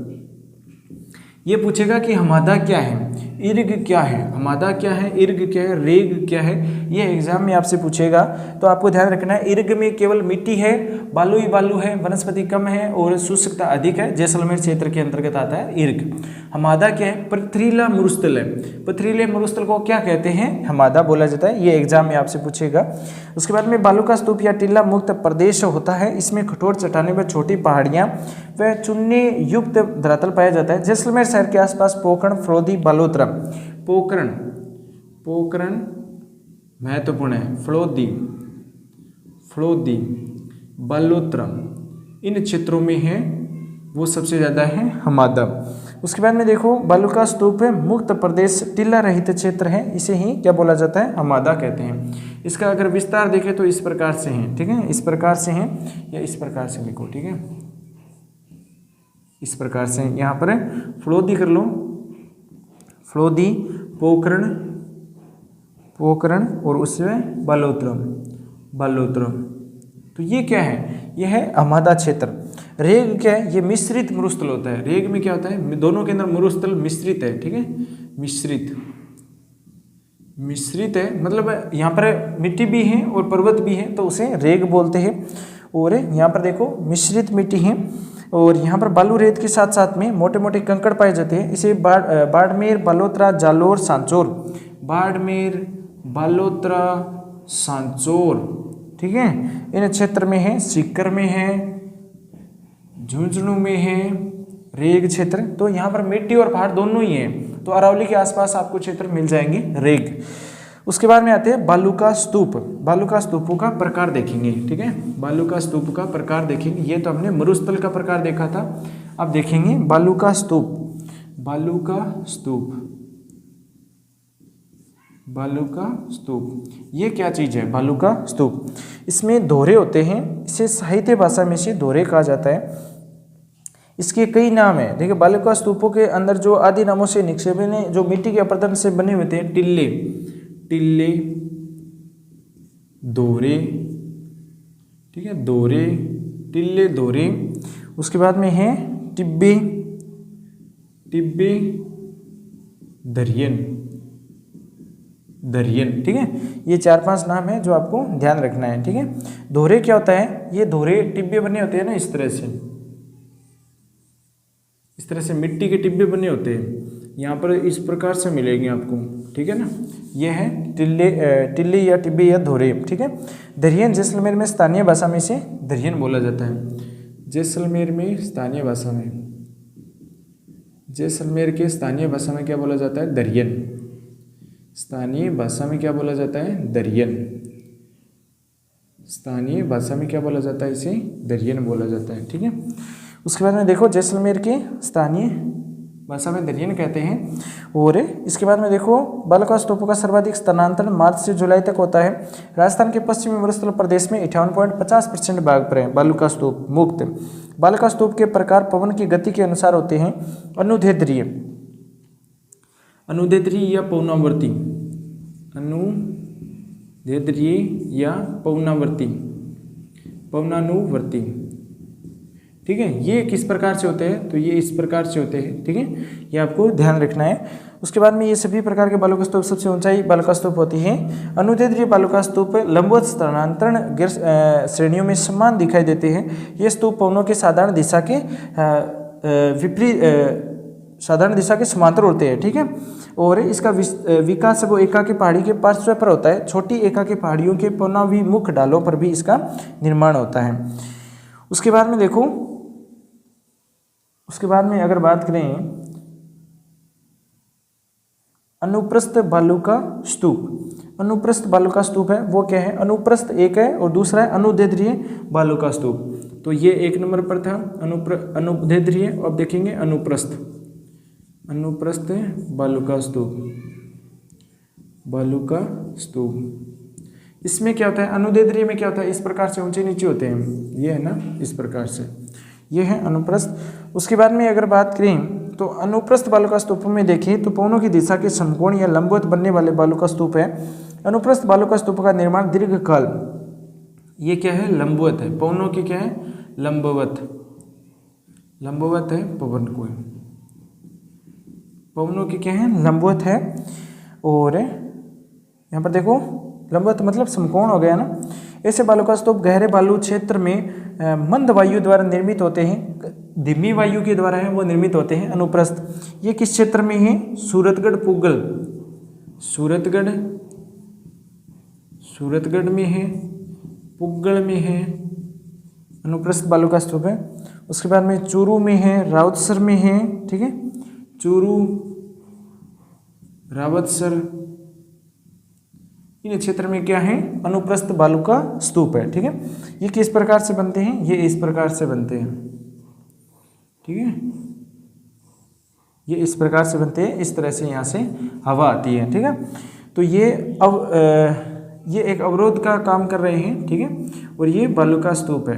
ये पूछेगा कि हमादा क्या है, इर्ग क्या है, हमादा क्या है, इर्ग क्या है, रेग क्या है, ये एग्जाम में आपसे पूछेगा। तो आपको ध्यान रखना है, इर्ग में केवल मिट्टी है, बालू ही बालू है, वनस्पति कम है और शुष्कता अधिक है। जैसलमेर क्षेत्र के अंतर्गत आता है इर्ग। हमादा क्या है, पथरीला मरुस्थल है। पथरीले मरुस्थल को क्या कहते हैं, हमादा बोला जाता है। ये एग्जाम में आपसे पूछेगा। उसके बाद में बालू का स्तूप या टिल्ला मुक्त प्रदेश होता है। इसमें कठोर चट्टानें व छोटी पहाड़ियाँ व चुन्नी युक्त धरातल पाया जाता है। जैसलमेर शहर के आसपास पोखरण, फलोदी, बालोतरा, पोखरण, पोखरण महत्वपूर्ण है, फलोदी, फलोदी, बालोतरा, इन क्षेत्रों में है वो सबसे ज़्यादा है हमादा। उसके बाद में देखो, बालू का स्तूप है मुक्त प्रदेश, टिल्ला रहित क्षेत्र है, इसे ही क्या बोला जाता है, हमादा कहते हैं। इसका अगर विस्तार देखें तो इस प्रकार से है। ठीक है, इस प्रकार से है या इस प्रकार से लिखो। ठीक है, इस प्रकार से यहाँ पर फलोदी कर लो, फलोदी, पोखरण, पोखरण और उसमें बालोतरा, बालोतरा। तो ये क्या है, यह है हमादा क्षेत्र। रेग क्या है, ये मिश्रित मरुस्थल होता है। रेग में क्या होता है, दोनों के अंदर मरुस्थल मिश्रित है। ठीक है, मिश्रित, मिश्रित है मतलब यहाँ पर मिट्टी भी है और पर्वत भी है, तो उसे रेग बोलते हैं। और यहाँ पर देखो मिश्रित मिट्टी है और यहाँ पर बालू रेत के साथ साथ में मोटे मोटे कंकड़ पाए जाते हैं। इसे बाड़मेर, बालोतरा, जालोर, सांचौर, बाड़मेर, बालोतरा, सांचौर, ठीक है, इन क्षेत्र में है। सीकर में है, झुंझुनू में है रेग क्षेत्र। तो यहाँ पर मिट्टी और पहाड़ दोनों ही है। तो अरावली के आसपास आपको क्षेत्र मिल जाएंगे रेग। उसके बाद में आते हैं बालू का स्तूप। बालू का स्तूपों का प्रकार देखेंगे। ठीक है, बालू का स्तूप का प्रकार देखेंगे। ये तो हमने मरुस्थल का प्रकार देखा था, अब देखेंगे बालू का स्तूप। बालू का स्तूप, बालू का स्तूप, ये क्या चीज़ है, बालू का स्तूप। इसमें दोहरे होते हैं, इसे साहित्य भाषा में से दोहरे कहा जाता है। इसके कई नाम हैं। देखिए, बालू का स्तूपों के अंदर जो आदि नामों से निक्षेपण जो मिट्टी के अपरदन से बने हुए थे, टिल्ले, टिल्ले, दोहरे, ठीक है, दोहरे, टिल्ले, दोहरे। उसके बाद में है टिब्बे, टिब्बे, दरियन, दरियन। ठीक है, ये 4-5 नाम है जो आपको ध्यान रखना है। ठीक है, दोहरे क्या होता है, ये दोहरे टिब्बे बने होते हैं ना, इस तरह से, इस तरह से मिट्टी के टिब्बे बने होते हैं। यहाँ पर इस प्रकार से मिलेंगे आपको। ठीक है ना, ये है टिल्ले, टिल्ले या टिब्बे या दोहरे। ठीक है, दरियन जैसलमेर में स्थानीय भाषा में से दरियन बोला जाता है। जैसलमेर में स्थानीय भाषा में, जैसलमेर के स्थानीय भाषा में क्या बोला जाता है, दरियन। स्थानीय भाषा में क्या बोला जाता है, दरियन। स्थानीय भाषा में क्या बोला जाता है, इसे दरियन बोला जाता है। ठीक है, उसके बाद में देखो जैसलमेर के स्थानीय भाषा में दरियन कहते हैं। और इसके बाद में देखो, बालू का स्तूपों का सर्वाधिक स्थानांतरण मार्च से जुलाई तक होता है। राजस्थान के पश्चिमी मरुस्थल प्रदेश में 58.50% भाग पर है बालू का स्तूप मुक्त। बालू का स्तूप के प्रकार पवन की गति के अनुसार होते हैं। अनुदैर्ध्य, अनुदैर्ध्य या पवनावर्ती, अनुदैर्ध्य या पवनावर्ती, पवनानुवर्ती। ठीक है, ये किस प्रकार से होते हैं, तो ये इस प्रकार से होते हैं। ठीक है, ये आपको ध्यान रखना है। उसके बाद में ये सभी प्रकार के बालू का स्तूप सबसे ऊंचाई बालू का स्तूप होती है। अनुदैर्ध्य बालू का स्तूप लंबवत स्थानांतरण श्रेणियों में समान दिखाई देते हैं। ये स्तूप पवनों के साधारण दिशा के विपरीत, साधारण दिशा के समांतर होते हैं। ठीक है, और इसका विकास वो एका के पहाड़ी के पार्श्व पर होता है। छोटी एका के पहाड़ियों के पवनाभिमुख ढालों पर भी इसका निर्माण होता है। उसके बाद में देखो, उसके बाद में अगर बात करें अनुप्रस्थ बालू का स्तूप। अनुप्रस्थ बालू का स्तूप है वो क्या है, अनुप्रस्थ एक है और दूसरा है अनुदैर्ध्य बालू का स्तूप। तो ये 1 नंबर पर था अनुदैर्ध्य। अब देखेंगे अनुप्रस्थ, अनुप्रस्थ बालू का स्तूप, बालू का स्तूप। इसमें क्या होता है, अनुदैर्ध्य में क्या होता है, इस प्रकार से ऊंचे नीचे होते हैं, ये है ना, इस प्रकार से, ये है अनुप्रस्थ। उसके बाद में अगर बात करें तो अनुप्रस्थ बालुका स्तूप में देखिए तो पवनों की दिशा के समकोण या लंबवत बनने वाले बालुका स्तूप है। अनुप्रस्थ बालुका स्तूप का निर्माण दीर्घकाल, ये क्या है, लंबवत है। पवनों की क्या है, लंबवत, लंबवत है पवन को, पवनों की क्या है, लंबवत है। और यहाँ पर देखो लंबवत मतलब समकोण हो गया ना। ऐसे बालुका स्तूप गहरे बालू क्षेत्र में मंद वायु द्वारा निर्मित होते हैं, धीमी वायु के द्वारा है वो निर्मित होते हैं। अनुप्रस्थ ये किस क्षेत्र में है, सूरतगढ़ पुगल, सूरतगढ़, सूरतगढ़ में है, पुगल में है अनुप्रस्थ बालुका स्तूप है। उसके बाद में चूरू में है, रावतसर में है, ठीक है, चूरू, रावतसर, इन क्षेत्र में क्या है, अनुप्रस्थ बालुका स्तूप है। ठीक है, ये किस प्रकार से बनते हैं, ये इस प्रकार से बनते हैं। ठीक है, ये इस प्रकार से बनते हैं, इस तरह से यहाँ से हवा आती है। ठीक है, तो ये ये एक अवरोध का काम कर रहे हैं। ठीक है, और ये बालुका स्तूप है,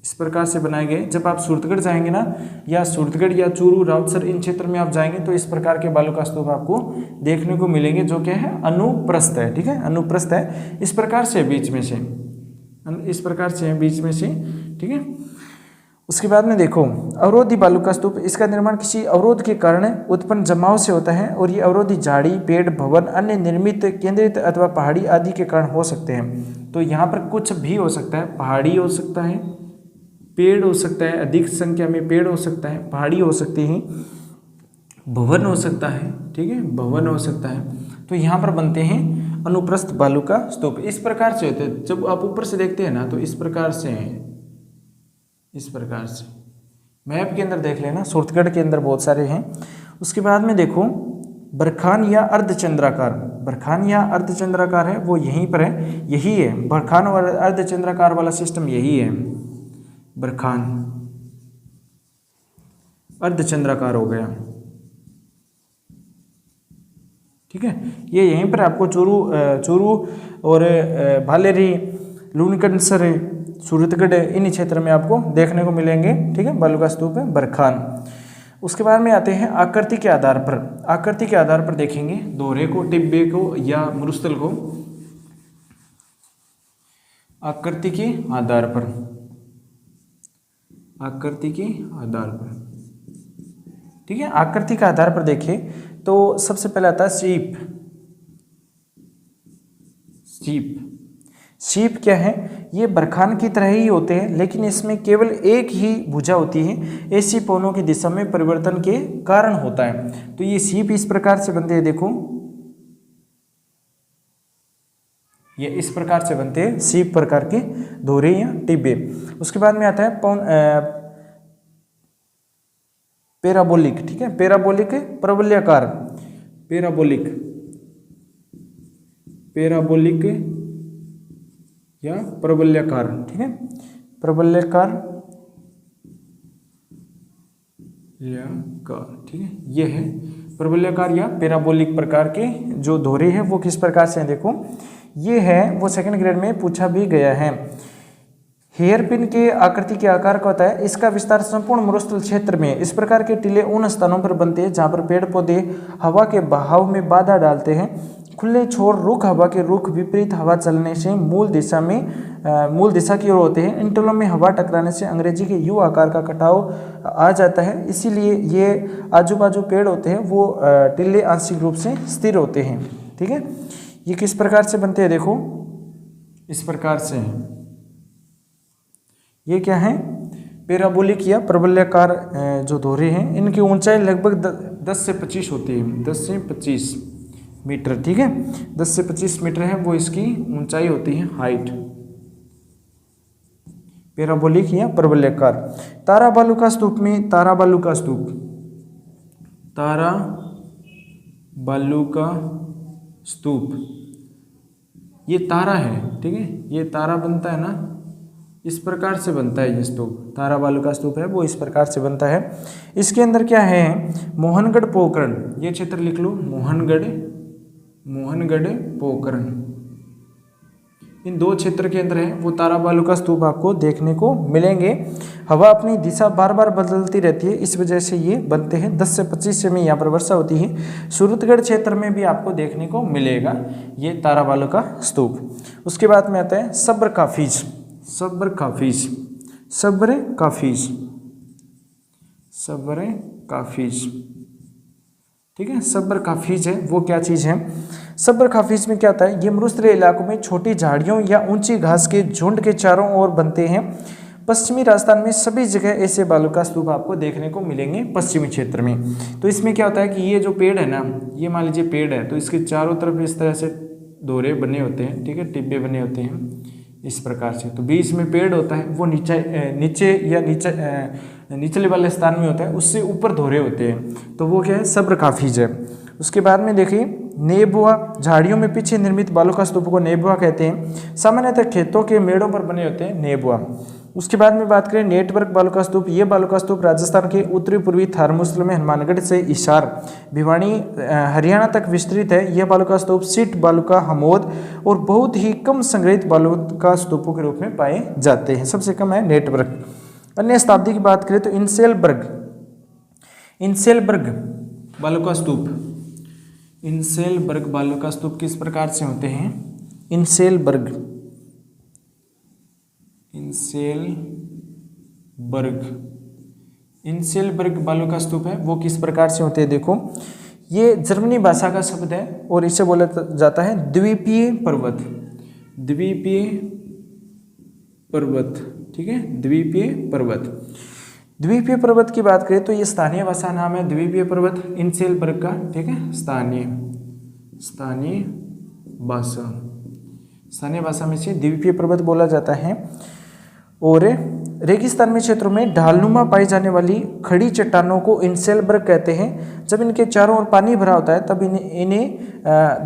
इस प्रकार से बनाए गए। जब आप सूरतगढ़ जाएंगे ना, या सूरतगढ़ या चूरू, रावतसर, इन क्षेत्र में आप जाएंगे तो इस प्रकार के बालुका स्तूप आपको देखने को मिलेंगे, जो क्या है, अनुप्रस्थ है। ठीक है, अनुप्रस्थ है, इस प्रकार से बीच में से, इस प्रकार से है बीच में से। ठीक है, उसके बाद में देखो अवरोधी बालुका स्तूप, इसका निर्माण किसी अवरोध के कारण उत्पन्न जमाव से होता है, और ये अवरोधी झाड़ी, पेड़, भवन, अन्य निर्मित, केंद्रित अथवा पहाड़ी आदि के कारण हो सकते हैं। तो यहाँ पर कुछ भी हो सकता है, पहाड़ी हो सकता है, पेड़ हो सकता है, अधिक संख्या में पेड़ हो सकता है, पहाड़ी हो सकती है, भवन हो सकता है। ठीक है, भवन हो सकता है। तो यहाँ पर बनते हैं अनुप्रस्थ बालुका स्तूप, इस प्रकार से होते हैं। जब आप ऊपर से देखते हैं ना तो इस प्रकार से हैं, इस प्रकार से। मैप के अंदर देख लेना, सूरतगढ़ के अंदर बहुत सारे हैं। उसके बाद में देखो बरखान या अर्धचंद्राकार, बरखान या अर्धचंद्राकार है वो यहीं पर है, यही है बरखान और अर्धचंद्राकार वाला सिस्टम, यही है बरखान, अर्धचंद्राकार हो गया। ठीक है, ये यहीं पर आपको चूरू और भालेरी, लूणकंसर, सूरतगढ़, इन क्षेत्र में आपको देखने को मिलेंगे। ठीक है, बालुका स्तूप है बरखान। उसके बाद में आते हैं आकृति के आधार पर, आकृति के आधार पर देखेंगे दोहरे को, टिब्बे को या मरुस्थल को, आकृति के आधार पर, आकृति के आधार पर। ठीक है, आकृति के आधार पर देखें तो सबसे पहले आता है सीप, सीप, सीप क्या है, ये बरखान की तरह ही होते हैं, लेकिन इसमें केवल एक ही भुजा होती है, ऐसी पवनों की दिशा में परिवर्तन के कारण होता है। तो ये सीप इस प्रकार से बनते हैं, देखो ये इस प्रकार से बनते हैं, सीप प्रकार के दोहरे या टिब्बे। उसके बाद में आता है पैराबोलिक। ठीक है, पैराबोलिक प्रबल्याकार, पैराबोलिक, पैराबोलिक या प्रबल्याकार। ठीक है, प्रबल्याकार या कार। ठीक है, ये है प्रबल्याकार या पैराबोलिक प्रकार के जो दोहरे हैं वो किस प्रकार से हैं, देखो ये है, वो सेकंड ग्रेड में पूछा भी गया है। हेयरपिन के आकृति के आकार का होता है, इसका विस्तार संपूर्ण मरुस्थल क्षेत्र में। इस प्रकार के टीले उन स्थानों पर बनते हैं जहाँ पर पेड़ पौधे हवा के बहाव में बाधा डालते हैं। खुले छोर रुख हवा के रुख विपरीत हवा चलने से मूल दिशा की ओर होते हैं। इन टीलों में हवा टकराने से अंग्रेजी के यू आकार का कटाव आ जाता है, इसीलिए ये आजू बाजू पेड़ होते हैं वो टीले आंशिक रूप से स्थिर होते हैं। ठीक है, ये किस प्रकार से बनते हैं, देखो इस प्रकार से हैं। ये क्या है, पैराबोलिक या प्रबल्याकार जो दोहरे हैं, इनकी ऊंचाई लगभग 10 से 25 होती है, 10 से 25 मीटर। ठीक है, 10 से 25 मीटर है वो इसकी ऊंचाई होती है, हाइट। पैराबोलिक या प्रबल्याकार। तारा बालुका स्तूप में, तारा बालुका स्तूप, तारा बालुका स्तूप, ये तारा है। ठीक है, ये तारा बनता है ना, इस प्रकार से बनता है ये स्तूप, तारा बालुका स्तूप है वो इस प्रकार से बनता है। इसके अंदर क्या है, मोहनगढ़ पोखरण, ये क्षेत्र लिख लो, मोहनगढ़, मोहनगढ़ पोखरण, इन दो क्षेत्र के अंदर है वो तारा बालुका स्तूप आपको देखने को मिलेंगे। हवा अपनी दिशा बार बार बदलती रहती है, इस वजह से ये बनते हैं। 10 से 25 सेमी यहाँ पर वर्षा होती है। सूरतगढ़ क्षेत्र में भी आपको देखने को मिलेगा ये तारा बालुका स्तूप। उसके बाद में आता है सब्र काफिज। सब्र काफिज, सब्र काफिज, सब्र काफिज, ठीक है। सब्र काफिज है वो क्या चीज़ है? सब्र काफिज में क्या होता है? ये मरुस्थलीय इलाकों में छोटी झाड़ियों या ऊंची घास के झुंड के चारों ओर बनते हैं। पश्चिमी राजस्थान में सभी जगह ऐसे बालुका स्तूप आपको देखने को मिलेंगे पश्चिमी क्षेत्र में। तो इसमें क्या होता है कि ये जो पेड़ है ना, ये मान लीजिए पेड़ है, तो इसके चारों तरफ इस तरह से दोहरे बने होते हैं, ठीक है, टिब्बे बने होते हैं इस प्रकार से। तो बीच में पेड़ होता है, वो निचले वाले स्थान में होता है, उससे ऊपर दोहरे होते हैं, तो वो क्या है? सब्र काफिज है। उसके बाद में देखिए नेबुआ, झाड़ियों में पीछे निर्मित बालुका स्तूप को नेबुआ कहते हैं। सामान्यतः खेतों के मेड़ों पर बने होते हैं नेबुआ। उसके बाद में बात करें नेटवर्क बालुका स्तूप। ये बालुका स्तूप राजस्थान के उत्तरी पूर्वी थार मुसल में हनुमानगढ़ से हिसार भिवानी हरियाणा तक विस्तृत है। यह बालुका स्तूप सीट बालुका, हमोद और बहुत ही कम संग्रहित बालुका स्तूपों के रूप में पाए जाते हैं। सबसे कम है नेटवर्क। अन्य शताब्दी की बात करें तो इंसेलबर्ग बालुका स्तूप, इंसेलबर्ग बालुका स्तूप किस प्रकार से होते हैं? इंसेलबर्ग बालुका स्तूप है वो किस प्रकार से होते हैं? देखो, ये जर्मनी भाषा का शब्द है और इसे बोला जाता है द्वीपीय पर्वत। द्वीपीय पर्वत, ठीक है, द्वीपीय पर्वत। द्वीपीय पर्वत की बात करें तो ये स्थानीय भाषा नाम है द्वीपीय पर्वत इंसेलबर्ग का, ठीक है। स्थानीय भाषा में से द्वीपीय पर्वत बोला जाता है। और रेगिस्तान में क्षेत्रों में ढालनुमा पाई जाने वाली खड़ी चट्टानों को इंसेलबर्ग कहते हैं। जब इनके चारों ओर पानी भरा होता है तब इन्हें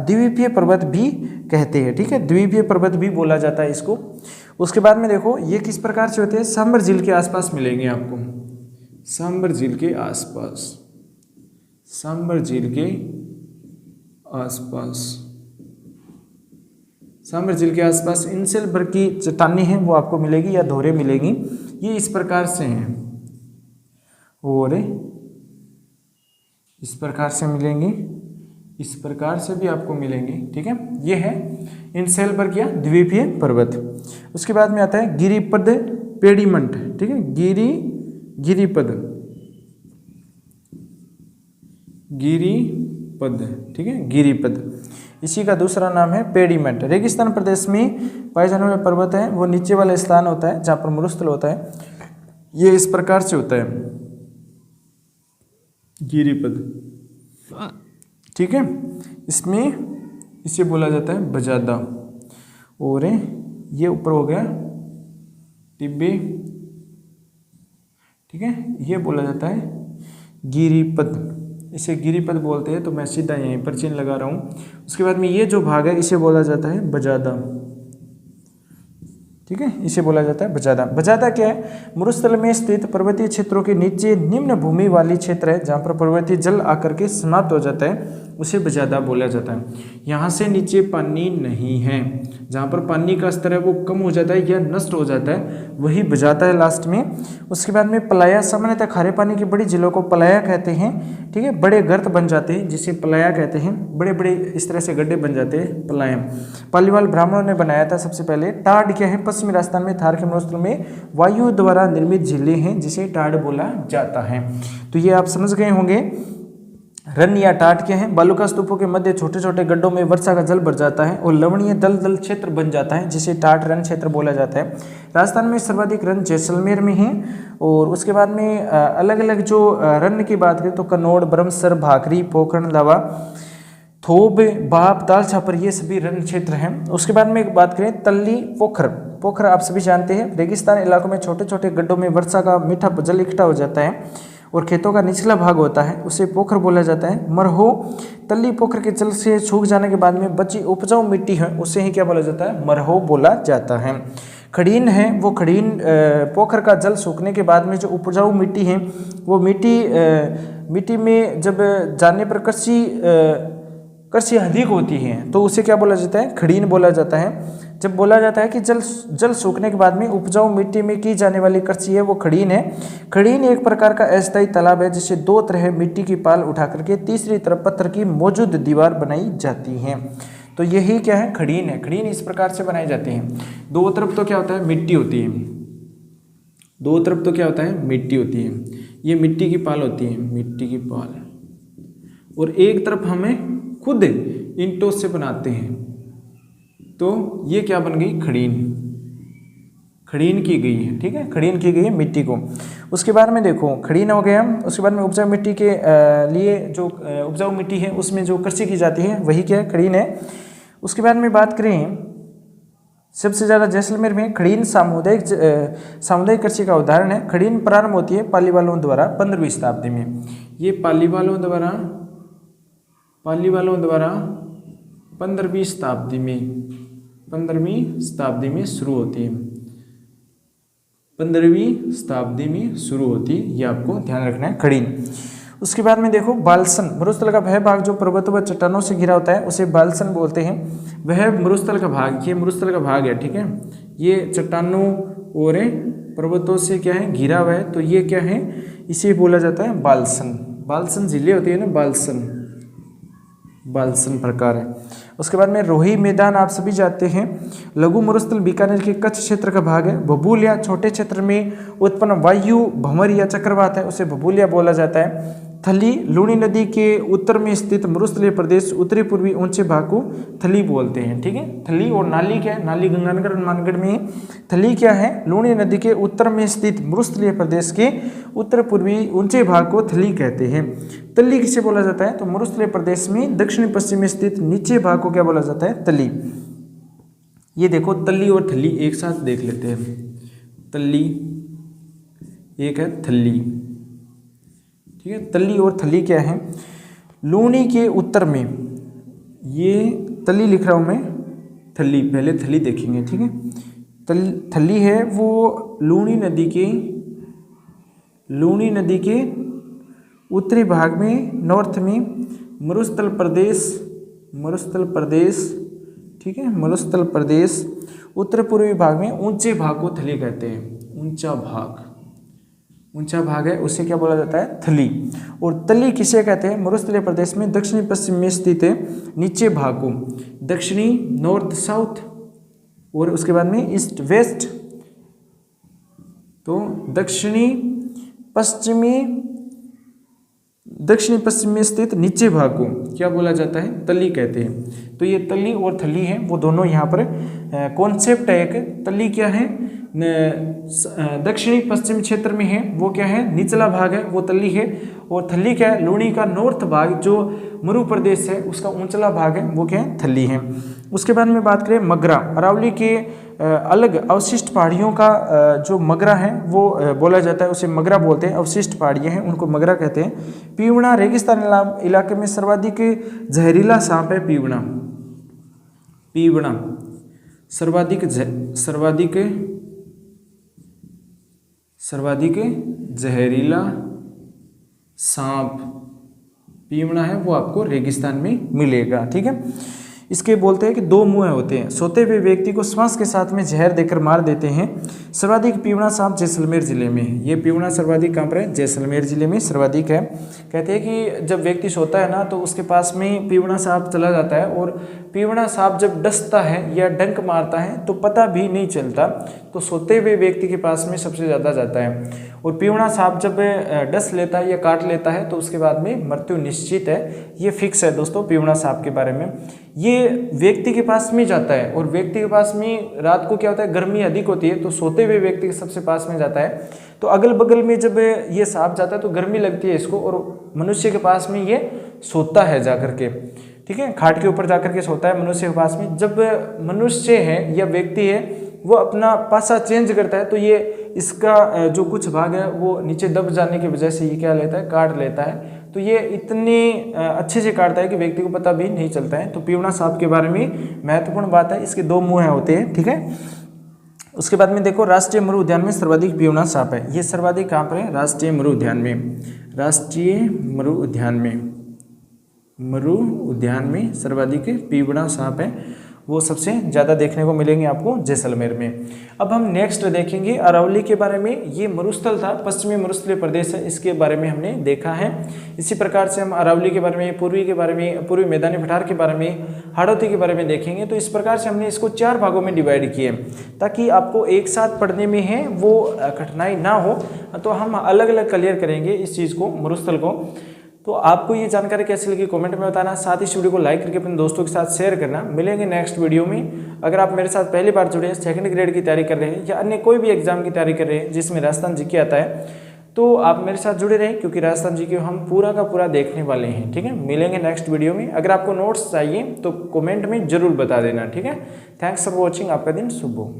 द्वीपीय पर्वत भी कहते हैं, ठीक है, द्वीपीय पर्वत भी बोला जाता है इसको। उसके बाद में देखो ये किस प्रकार से होते हैं? सांबर झील के आसपास मिलेंगे आपको, सांबर झील के आसपास, सांबर झील के आसपास, सांबर झील के आसपास इंसेलबर्ग की चट्टानें हैं वो आपको मिलेगी या दोहरे मिलेंगी। ये इस प्रकार से हैं और इस प्रकार से मिलेंगी, इस प्रकार से भी आपको मिलेंगे, ठीक है। ये है इंसेलबर्ग या द्वीपीय पर्वत। उसके बाद में आता है गिरिपद पेडीमंट, ठीक है, गिरिपद, ठीक है, गिरिपद। इसी का दूसरा नाम है पेडीमेंट। रेगिस्तान प्रदेश में पाए जाने वाले पर्वत है वो नीचे वाला स्थान होता है जहाँ पर मरुस्थल होता है। ये इस प्रकार से होता है गिरिपद, ठीक है। इसमें इसे बोला जाता है बजादा। और ये ऊपर हो गया टिब्बे, ठीक है, ये बोला जाता है गिरिपद, इसे गिरिपद बोलते हैं। तो मैं सीधा यहीं पर चिन्ह लगा रहा हूँ। उसके बाद में ये जो भाग है इसे बोला जाता है बजादा, ठीक है, इसे बोला जाता है बजादा। बजादा क्या है? मरुस्थल में स्थित पर्वतीय क्षेत्रों के नीचे निम्न भूमि वाली क्षेत्र है जहाँ पर पर्वतीय जल आकर के समाप्त हो जाता है, उसे बजादा बोला जाता है। यहाँ से नीचे पानी नहीं है, जहाँ पर पानी का स्तर है वो कम हो जाता है या नष्ट हो जाता है, वही बजाता है लास्ट में। उसके बाद में पलाया, सामान्यतः खारे पानी की बड़ी झीलों को पलाया कहते हैं, ठीक है, बड़े गर्त बन जाते हैं जिसे पलाया कहते हैं, बड़े बड़े इस तरह से गड्ढे बन जाते हैं, पलाया। पालीवाल ब्राह्मणों ने बनाया था सबसे पहले। टाढ़ क्या है? पश्चिमी राजस्थान में थार के मरुस्थल में वायु द्वारा निर्मित झीलें हैं जिसे टाढ़ बोला जाता है। तो ये आप समझ गए होंगे। रन या टाट क्या है? बालुका स्तूपों के मध्य छोटे छोटे गड्ढों में वर्षा का जल भर जाता है और लवणीय दलदल क्षेत्र बन जाता है जिसे टाट रन क्षेत्र बोला जाता है। राजस्थान में सर्वाधिक रन जैसलमेर में है। और उसके बाद में अलग अलग जो रन की बात करें तो कन्नौड़, ब्रह्मसर, भाकरी, पोखरण, लावा, थोब, बाप, ताल छापर, ये सभी रन क्षेत्र हैं। उसके बाद में बात करें तल्ली, पोखर आप सभी जानते हैं। रेगिस्तान इलाकों में छोटे छोटे गड्ढों में वर्षा का मीठा जल इकट्ठा हो जाता है और खेतों का निचला भाग होता है, उसे पोखर बोला जाता है। मरहो, तल्ली पोखर के जल से सूख जाने के बाद में बची उपजाऊ मिट्टी है उसे ही क्या बोला जाता है? मरहो बोला जाता है। खड़ीन है, वो खड़ीन पोखर का जल सूखने के बाद में जो उपजाऊ मिट्टी है वो मिट्टी में जब जाने पर कृषि अधिक होती है तो उसे क्या बोला जाता है, खड़ीन बोला जाता है। जब बोला जाता है कि जल सूखने के बाद में उपजाऊ मिट्टी में की जाने वाली कृषि है वो खड़ीन है। खड़ीन एक प्रकार का अस्थायी तालाब है जिसे दो तरह मिट्टी की पाल उठा करके तीसरी तरफ पत्थर की मौजूद दीवार बनाई जाती है। तो यही क्या है, खड़ीन है। खड़ीन इस प्रकार से बनाई जाती है। दो तरफ तो क्या होता है, मिट्टी होती है। दो तरफ तो क्या होता है, मिट्टी होती है। ये मिट्टी की पाल होती है, मिट्टी की पाल, और एक तरफ हमें खुद ईंटों से बनाते हैं। तो ये क्या बन गई, खड़ीन। खड़ीन की गई है, ठीक है, खड़ीन की गई है मिट्टी को। उसके बाद में देखो खड़ीन हो गया। उसके बाद में उपजाऊ मिट्टी के लिए जो उपजाऊ मिट्टी है उसमें जो कृषि की जाती है वही क्या है, खड़ीन है। उसके बाद में बात करें सबसे ज़्यादा जैसलमेर में खड़ीन सामुदायिक कृषि का उदाहरण है। खड़ीन प्रारंभ होती है पाली वालों द्वारा 15वीं शताब्दी में। ये पाली वालों द्वारा 15वीं शताब्दी में शुरू होती है। 15वीं शताब्दी में शुरू होती है, ये आपको ध्यान रखना है, खड़ीन। उसके बाद में देखो बालसन, मरुस्थल का वह भाग जो पर्वतों व चट्टानों से घिरा होता है उसे बालसन बोलते हैं। वह मरुस्थल का भाग, ये मरुस्थल का भाग है, ठीक है, ये चट्टानों और पर्वतों से क्या है, घिरा हुआ है, तो ये क्या है, इसे बोला जाता है बालसन। बालसन जिले होती है ना, बालसन प्रकार है। उसके बाद में रोही मैदान आप सभी जाते हैं। लघु मरुस्थल बीकानेर के कच्छ क्षेत्र का भाग है। भभूलिया छोटे क्षेत्र में उत्पन्न वायु भंवर या चक्रवात है, उसे भभूलिया बोला जाता है। थली लूणी नदी के उत्तर में स्थित मरुस्थलीय प्रदेश उत्तरी पूर्वी ऊंचे भाग को थली बोलते हैं, ठीक है। थली और नाली क्या है, नाली गंगानगर और मानगढ़ में है। थली क्या है, लूणी नदी के उत्तर में स्थित मरुस्थलीय प्रदेश के उत्तर पूर्वी ऊंचे भाग को थली कहते हैं। तली किसे बोला जाता है, तो मरुस्थलीय प्रदेश में दक्षिण पश्चिम में स्थित नीचे भाग को क्या बोला जाता है, तली। ये देखो तली और थली एक साथ देख लेते हैं। तली एक है, थली, ठीक है। तली और थली क्या है, लूणी के उत्तर में, ये तली लिख रहा हूं मैं, थली पहले थली देखेंगे, ठीक है। थली है वो लूणी नदी के उत्तरी भाग में, नॉर्थ में मरुस्थल प्रदेश, ठीक है, मरुस्थल प्रदेश उत्तर पूर्वी भाग में ऊंचे भाग को थली कहते हैं। ऊंचा भाग है उसे क्या बोला जाता है, थली। और तली किसे कहते हैं, मरुस्थलीय प्रदेश में दक्षिणी पश्चिम में स्थित है नीचे भाग को, दक्षिणी नॉर्थ साउथ और उसके बाद में ईस्ट वेस्ट, तो दक्षिणी पश्चिम में स्थित नीचे भाग को क्या बोला जाता है, तली कहते हैं। तो ये तली और थली है, वो दोनों यहाँ पर कॉन्सेप्ट है। एक तली क्या है, दक्षिणी पश्चिम क्षेत्र में है, वो क्या है, निचला भाग है, वो तली है। और थली क्या है, लूणी का नॉर्थ भाग जो मरु प्रदेश है उसका ऊंचला भाग है, वो क्या है, थली है। उसके बाद में बात करें मगरा, अरावली के अलग अवशिष्ट पहाड़ियों का जो मगरा है वो बोला जाता है, उसे मगरा बोलते हैं। अवशिष्ट पहाड़ियाँ हैं उनको मगरा कहते हैं। पीवड़ा रेगिस्तान इलाके में सर्वाधिक जहरीला सांप है, पीवड़ा सर्वाधिक जहरीला सांप पीवड़ा है, वो आपको रेगिस्तान में मिलेगा, ठीक है। इसके बोलते हैं कि दो मुंह होते हैं, सोते हुए व्यक्ति को श्वास के साथ में जहर देकर मार देते हैं। सर्वाधिक पीवड़ा सांप जैसलमेर जिले में है। ये पीवड़ा सर्वाधिक कहाँ पर है, जैसलमेर जिले में सर्वाधिक है। कहते हैं कि जब व्यक्ति सोता है ना तो उसके पास में पीवड़ा सांप चला जाता है, और पीवड़ा सांप जब डसता है या डंक मारता है तो पता भी नहीं चलता, तो सोते हुए व्यक्ति के पास में सबसे ज़्यादा जाता है। और पीवड़ा सांप जब डस लेता है या काट लेता है तो उसके बाद में मृत्यु निश्चित है। ये फिक्स है दोस्तों पीवड़ा सांप के बारे में। ये व्यक्ति के पास में जाता है, और व्यक्ति के पास में रात को क्या होता है, गर्मी अधिक होती है, तो सोते हुए व्यक्ति के सबसे पास में जाता है। तो अगल बगल में जब ये सांप जाता है तो गर्मी लगती है इसको, और मनुष्य के पास में ये सोता है जाकर के, ठीक है, खाट के ऊपर जाकर के सोता है मनुष्य के पास में। जब मनुष्य है या व्यक्ति है वो अपना पासा चेंज करता है तो ये इसका जो कुछ भाग है वो नीचे दब जाने की वजह से ये क्या लेता है, काट लेता है। तो ये इतनी अच्छे से काटता है कि व्यक्ति को पता भी नहीं चलता है। तो पीवड़ा सांप के बारे में महत्वपूर्ण बात है, इसके दो मुंह होते हैं, ठीक है। उसके बाद में देखो राष्ट्रीय मरु उद्यान में सर्वाधिक पीवड़ा सांप है। ये सर्वाधिक कहाँ पर है, राष्ट्रीय मरु उद्यान में, राष्ट्रीय मरु उद्यान में। मरु उद्यान में सर्वाधिक पीवड़ा सांप है वो सबसे ज़्यादा देखने को मिलेंगे आपको जैसलमेर में। अब हम नेक्स्ट देखेंगे अरावली के बारे में। ये मरुस्थल था, पश्चिमी मरुस्थलीय प्रदेश है, इसके बारे में हमने देखा है। इसी प्रकार से हम अरावली के बारे में, पूर्वी के बारे में, पूर्वी मैदानी पठार के बारे में, हाड़ौती के बारे में देखेंगे। तो इस प्रकार से हमने इसको 4 भागों में डिवाइड किए ताकि आपको एक साथ पढ़ने में है वो कठिनाई ना हो। तो हम अलग अलग क्लियर करेंगे इस चीज़ को, मरुस्थल को। तो आपको ये जानकारी कैसी लगी कमेंट में बताना, साथ ही इस वीडियो को लाइक करके अपने दोस्तों के साथ शेयर करना। मिलेंगे नेक्स्ट वीडियो में। अगर आप मेरे साथ पहली बार जुड़े हैं, 2nd ग्रेड की तैयारी कर रहे हैं या अन्य कोई भी एग्जाम की तैयारी कर रहे हैं जिसमें राजस्थान जीके आता है, तो आप मेरे साथ जुड़े रहें क्योंकि राजस्थान जीके हम पूरा का पूरा देखने वाले हैं। ठीक है, मिलेंगे नेक्स्ट वीडियो में। अगर आपको नोट्स चाहिए तो कमेंट में जरूर बता देना। ठीक है, थैंक्स फॉर वॉचिंग। आपका दिन शुभ हो।